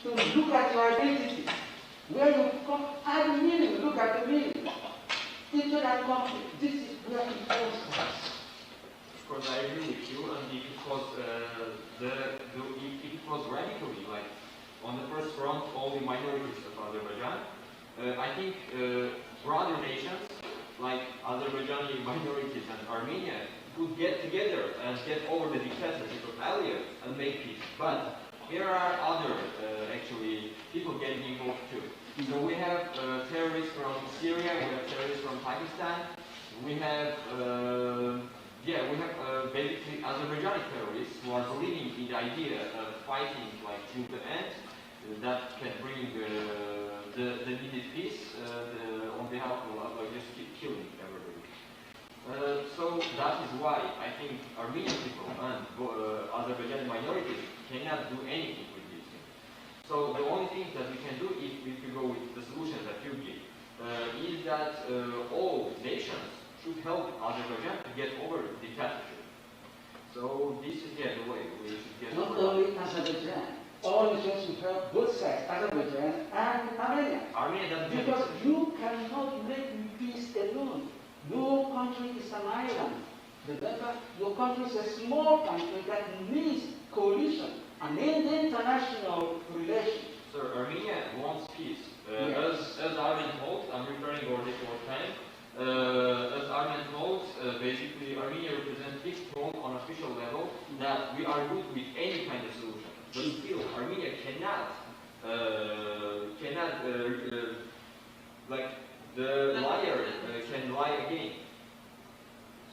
to look at your identity. Where you come, add meaning, look at the meaning. Into that conflict, this is where it all starts. Of course, I agree with you, and if it was, if it was radically, like, on the first front, all the minorities of Azerbaijan, I think broader nations, like Azerbaijani minorities and Armenia, could get together and get over the dictatorship of Aliyev and make peace. But there are other, actually, people getting involved too. So we have terrorists from Syria, we have terrorists from Pakistan, we have, basically Azerbaijani terrorists who are believing in the idea of fighting like till the end, that can bring the needed peace on behalf of like just keep killing everybody. So that is why I think Armenian people and Azerbaijani minorities cannot do anything with these things. So the only thing that we can do if we go with the solution that you give is that all nations should help Azerbaijan to get over dictatorship. So this is the way we should get Not over. only Azerbaijan, all nations should help both sides, Azerbaijan and Armenia. Armenia doesn't have Because you cannot make peace alone. No country is an island. Remember, your country is a small country that needs coalition and international relations. So Armenia wants peace. Yes. As Armen holds, I'm referring already for time. As Armen holds, basically Armenia representatives told on official level that we are good with any kind of solution. But still, Armenia cannot, like the liar can lie again.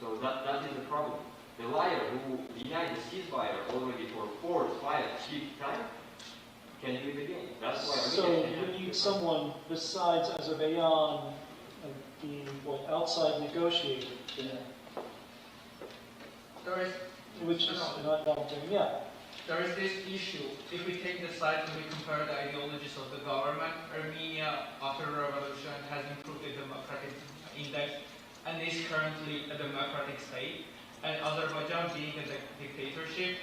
So that is the problem. The liar who denied the ceasefire already for 4th, 5th, 6th time can we begin? That's why So Armenia you need someone besides Azerbaijan being what, outside negotiator, There is, which is not doing yet. there is this issue. If we take the side and we compare the ideologies of the government, Armenia, after the revolution, has improved the democratic index and is currently a democratic state. And Azerbaijan being a dictatorship,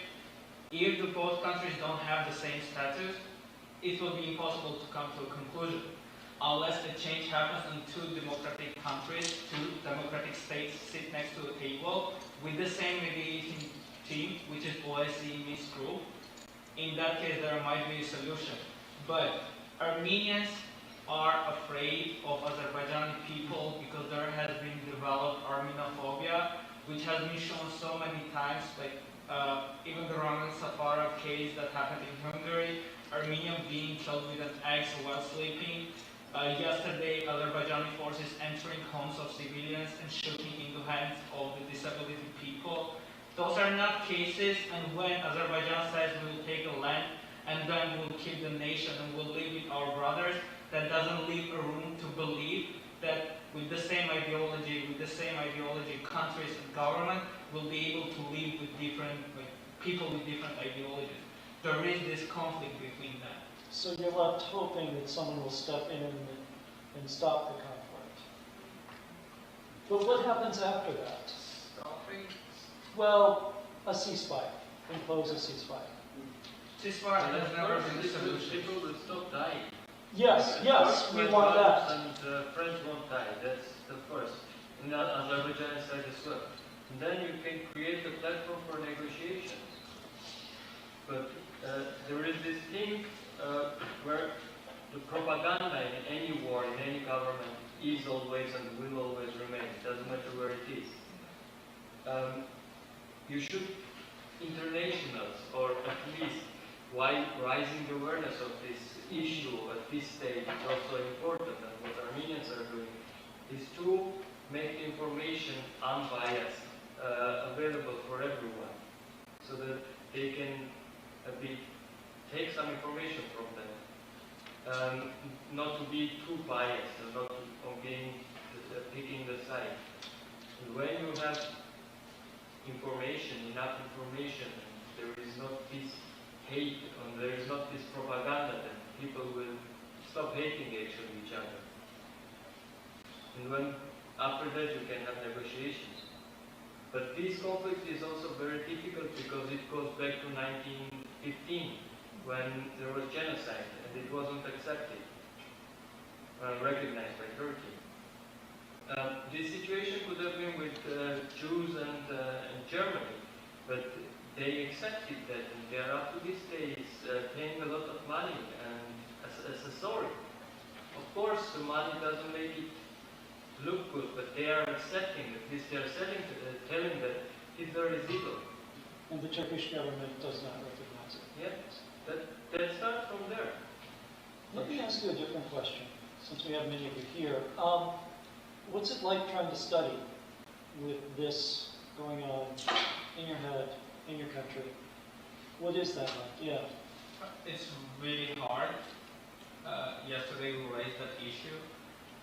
if the both countries don't have the same status, it will be impossible to come to a conclusion. Unless the change happens and two democratic countries, two democratic states sit next to a table with the same mediating team, which is OSCE Minsk group. In that case, there might be a solution. But Armenians are afraid of Azerbaijani people because there has been developed Armenophobia, which has been shown so many times, like even the Roman Safarov case that happened in Hungary, Armenian being killed with an axe while sleeping. Yesterday, Azerbaijani forces entering homes of civilians and shooting into hands of the disability people. Those are not cases, and when Azerbaijan says we will take a land and then we'll keep the nation and we'll live with our brothers, that doesn't leave a room to believe that with the same ideology, countries and government will be able to live with different, people with different ideologies. There is this conflict between them. So you're left hoping that someone will step in and stop the conflict. But what happens after that? Stopping. Well, a ceasefire. Impose a ceasefire. Ceasefire has never been a First, solution. people will stop dying. Yes, First, we French want Arabs that. and French won't die. That's the first. And Azerbaijan side as well. And then you can create a platform for negotiations. But there is this thing where the propaganda in any war, in any government, is always and will always remain. It doesn't matter where it is. You should internationals, or at least why raising awareness of this issue at this stage is also important, and what Armenians are doing is to make information unbiased, available for everyone, so that they can take some information from them, not to be too biased and not on being picking the side. And when you have information, enough information, and there is not this hate and there is not this propaganda, then people will stop hating actually each other. And when after that you can have negotiations. But this conflict is also very difficult because it goes back to 1915 when there was genocide and it wasn't accepted, recognized by Turkey. This situation could have been with Jews and Germany, but they accepted that and they are up to this day paying a lot of money and as a sorry. Of course, the money doesn't make it look good, but they are accepting, at least they are telling that Hitler is evil. And the Turkish government does not recognize it. Yeah, that starts from there. Let me ask you a different question, since we have many of you here. What's it like trying to study with this going on in your head, in your country? What is that like? Yeah. It's really hard. Yesterday we raised that issue.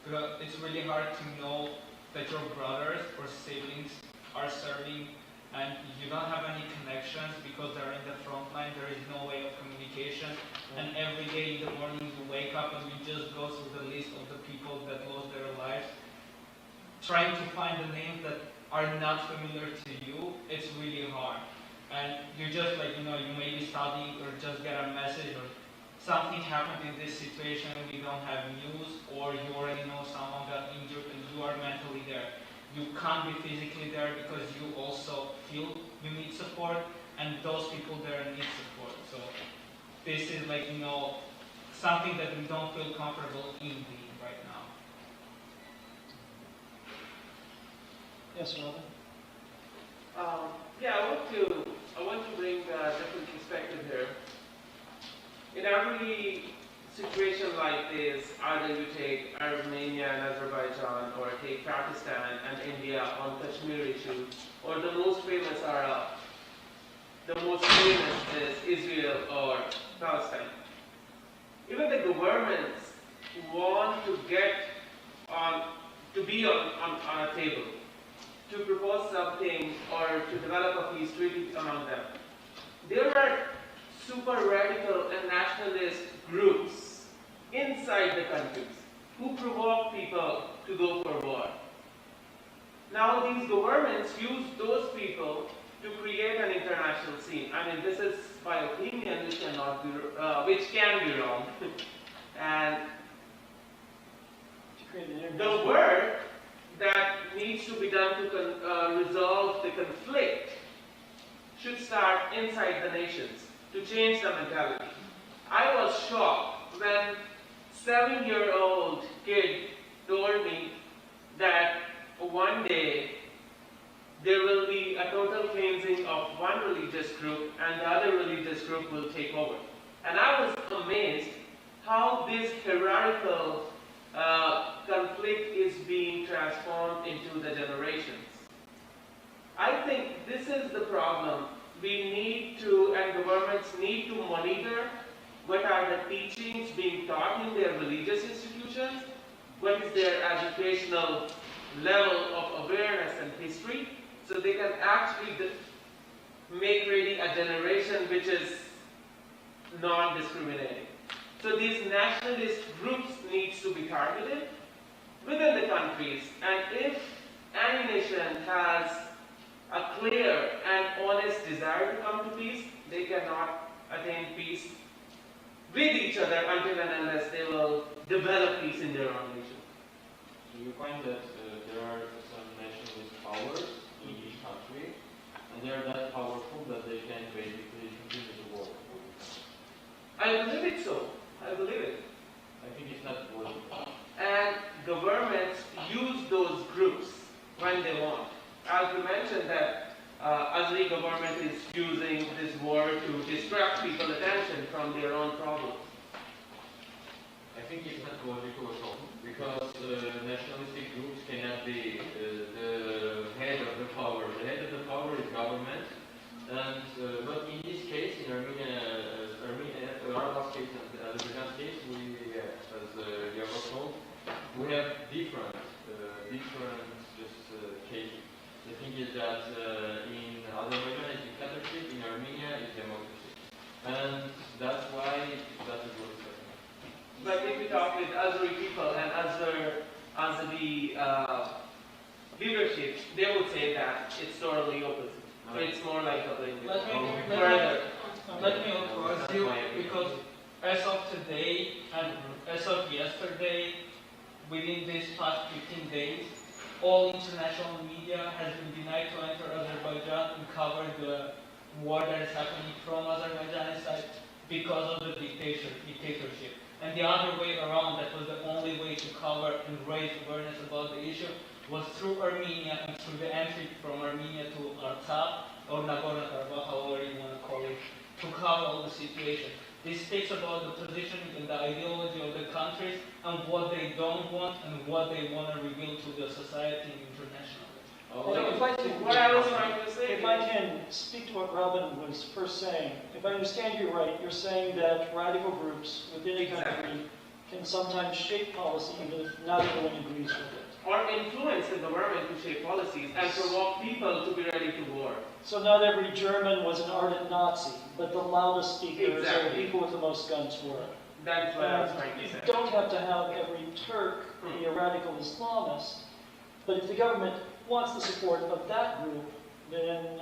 Because it's really hard to know that your brothers or siblings are serving and you don't have any connections because they're in the front line, there is no way of communication. And every day in the morning you wake up and you just go through the list of the people that lost their lives. Trying to find the names that are not familiar to you, it's really hard. And you just you may be studying or just get a message or something happened in this situation and you don't have news, or you already know someone got injured and you are mentally there. You can't be physically there because you also feel you need support and those people there need support. So this is something that we don't feel comfortable in being right now. Yes, Robin? Yeah, I want to bring a different perspective here. In every situation like this, either you take Armenia and Azerbaijan, or take Pakistan and India on Kashmir issue, or the most famous are, the most famous is Israel or Palestine. even the governments want to get to be on a table, to propose something or to develop a peace treaty among them. There are super radical and nationalist groups inside the countries who provoke people to go for war. Now these governments use those people to create an international scene. I mean, this is my opinion, which can be wrong. And the work that needs to be done to resolve the conflict should start inside the nations to change the mentality. I was shocked when 7-year-old kid told me that one day there will be a total cleansing of one religious group and the other religious group will take over. And I was amazed how this hierarchical conflict is being transformed into the generations. I think this is the problem. We need to, and governments need to monitor what are the teachings being taught in their religious institutions, what is their educational level of awareness and history, so they can actually make ready a generation which is non-discriminating. So these nationalist groups needs to be targeted within the countries, and if any nation has a clear and honest desire to come to peace, they cannot attain peace with each other until and unless they will develop peace in their own nation. So you find that there are some nationalist powers in each country, and they are that powerful that they can basically continue the war. I believe it so. I believe it. I think it's not working. And governments use those groups when they want. As you mentioned that Azeri government is using this war to distract people's attention from their own problems. I think it's not logical at all, because nationalistic groups cannot be the head of the power. The head of the power is government, and but in this case, in Arab's case and Azerbaijan's case, as Yago told, we have different cases. The thing is that in Azerbaijan it's dictatorship, in Armenia it's democracy, and that's why that is what is happening. But if we talk with Azeri people and Azeri leadership, they would say that it's totally opposite. So it's more like a Let me ask you, because as of today and as of yesterday, within these past 15 days, all international media has been denied to enter Azerbaijan and cover the war that is happening from Azerbaijan's side because of the dictatorship. And the other way around, that was the only way to cover and raise awareness about the issue, was through Armenia and through the entry from Armenia to Artsakh, or Nagorno-Karabakh, however you want to call it, to cover all the situation. This speaks about the positioning and the ideology of the countries and what they don't want and what they want to reveal to the society internationally. If I can speak to what Robin was first saying, if I understand you right, you're saying that radical groups within a country can sometimes shape policy even if not everyone agrees with it. Or influence the government to shape policies and provoke people to be ready to war. So not every German was an ardent Nazi, but the loudest speakers or the people with the most guns were. That's what I was trying to say. You don't have to have every Turk be a radical Islamist, but if the government wants the support of that group, then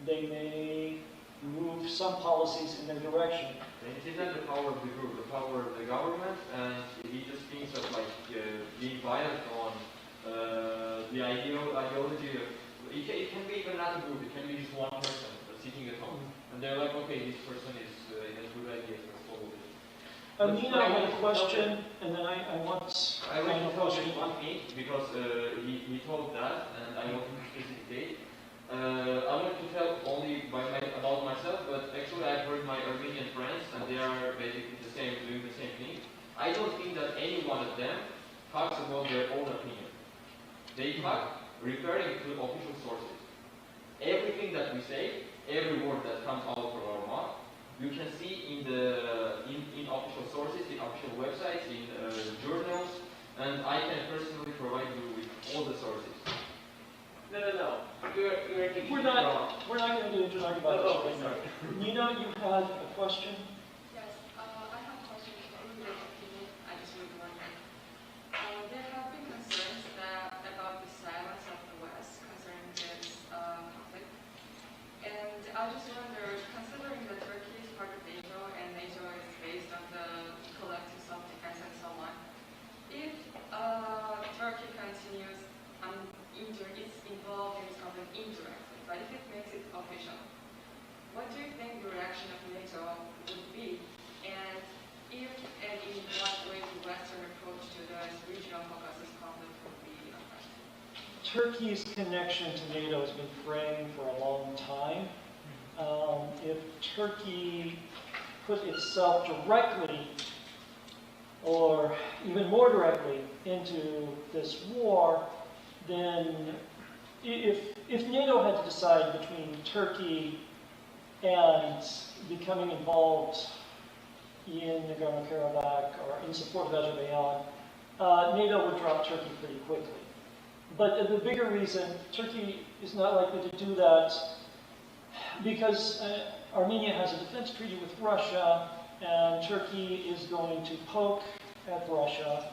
they may move some policies in their direction. It isn't the power of the group, the power of the government, and he just thinks of like being violent on the ideology of, it can be even not a group, it can be just one person sitting at home. And they're like, okay, this person has good ideas, let's follow this. Amina, I had a question, and then I want I want to tell you one thing, because he told that, and I want to specificate. I want to tell only about myself, but actually I've heard my Armenian friends, and they are basically doing the same thing. I don't think that any one of them talks about their own opinion. They talk referring to official sources. Everything that we say, every word that comes out from our mouth, you can see in the in official sources, in official websites, in journals, and I can personally provide you with all the sources. No. You're taking We're it wrong. not going to get into an argument about this right now. Nina, you had a question? Yes, I have a question related to it. I just really wondering. There have been concerns about the silence of the West concerning this conflict. And I just wonder, considering that Turkey is part of NATO and NATO is based on the collective self-defense and so on, if Turkey continues is involved in this conflict indirectly, but if it makes it official, what do you think the reaction of NATO would be? And if and in what way the Western approach to the regional Caucasus conflict would be affected? Turkey's connection to NATO has been fraying for a long time. If Turkey put itself directly, or even more directly, into this war, then if NATO had to decide between Turkey and becoming involved in Nagorno-Karabakh or in support of Azerbaijan, NATO would drop Turkey pretty quickly. But the bigger reason, Turkey is not likely to do that because Armenia has a defense treaty with Russia, and Turkey is going to poke at Russia,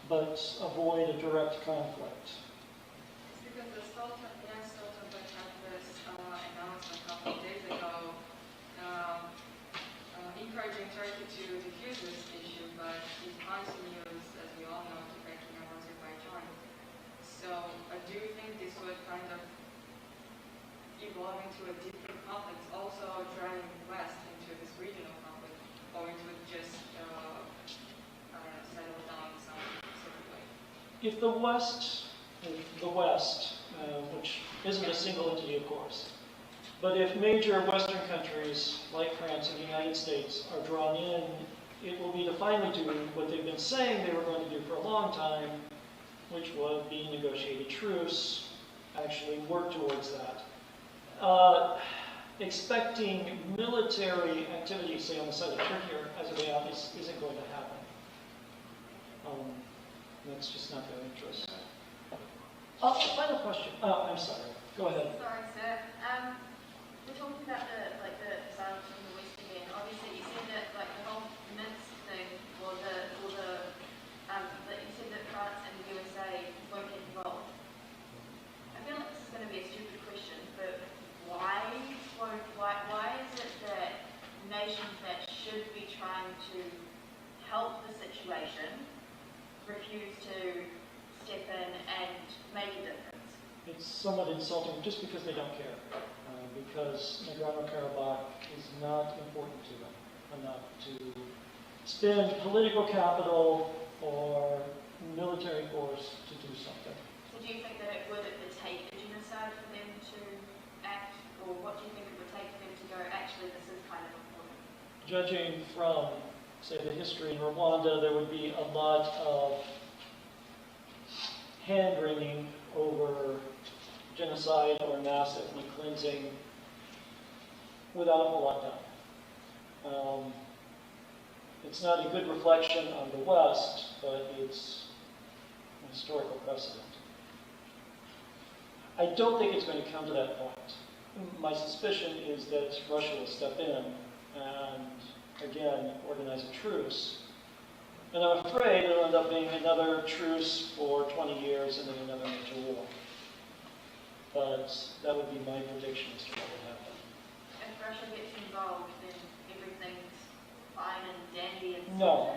but avoid a direct conflict. It's because the Jens Stoltenberg had this announcement a couple of days ago encouraging Turkey to defuse this issue, but it continues, as we all know, to Armenia and Azerbaijan. So do you think this would kind of evolve into a different conflict, also driving the West into this regional conflict, or it would just settle down in some sort of way? If the West, which isn't a single entity, of course, but if major Western countries like France and the United States are drawn in, it will be to finally do what they've been saying they were going to do for a long time, which would be negotiate a truce, actually work towards that. Expecting military activity, say on the side of Turkey or Azerbaijan, isn't going to happen. That's just not their interest. Final question. Oh, I'm sorry. Go ahead. Sorry, sir. We're talking about the silence from the West again. Obviously, you said that the whole Minsk thing, or that you said that France and the USA won't get involved. I feel like this is going to be a stupid question, but why is it that nations that should be trying to help the situation refuse to step in and make a difference? It's somewhat insulting just because they don't care. Because Nagorno-Karabakh is not important to them enough to spend political capital or military force to do something. So do you think that it would take a genocide for them to act, or what do you think it would take for them to go, actually this is kind of important? Judging from, say, the history in Rwanda, there would be a lot of hand-wringing over genocide or mass ethnic cleansing without a whole lot done. It's not a good reflection on the West, but it's a historical precedent. I don't think it's going to come to that point. My suspicion is that Russia will step in and, again, organize a truce. And I'm afraid it'll end up being another truce for 20 years and then another major war. But that would be my prediction as to what would happen. If Russia gets involved, then everything's fine and dandy and No.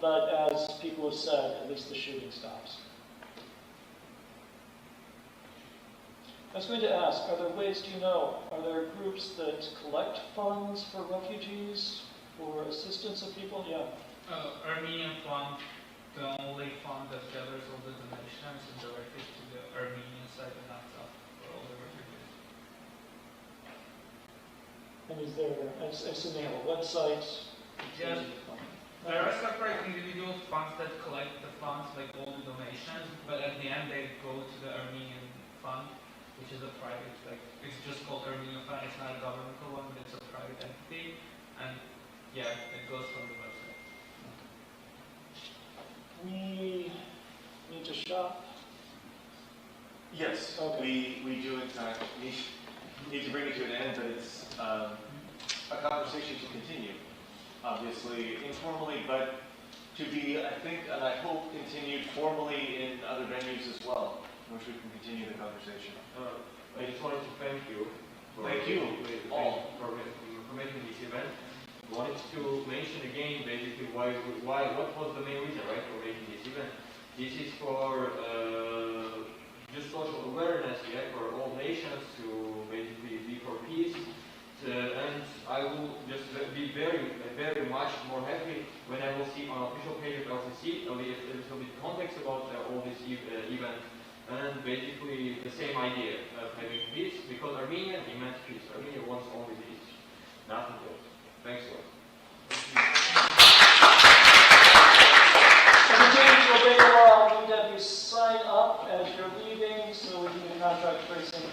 But as people have said, at least the shooting stops. I was going to ask, are there ways, do you know, are there groups that collect funds for refugees, for assistance of people? Yeah. Armenian Fund, the only fund that gathers all the donations and directed to the Armenian side and not for all the refugees. And is there, I assume they have a website? Yes. There are separate individual funds that collect the funds, like all the donations, but at the end they go to the Armenian fund. which is a private, like, it's just called Armenian Fund, it's not a governmental one, but it's a private entity, and yeah, it goes from the website. We need to shop. Yes, Okay. we do in fact need to bring it to an end, but it's a conversation to continue, obviously informally, but to be, I think, and I hope, continued formally in other venues as well, in which we can continue the conversation. I just wanted to thank you. Thank you all for making this event. Wanted to mention again basically what was the main reason, right, for making this event. This is for just social awareness, yeah, for all nations to basically be for peace. And I will just be very much more happy when I will see on official page of LCC a little bit context about all this event. And basically the same idea of having peace, because Armenia demands peace. Armenia wants only peace, nothing else. Thanks a lot. So continue to obey the law, I'll need to have you sign up as you're leaving so we can get a contract very soon.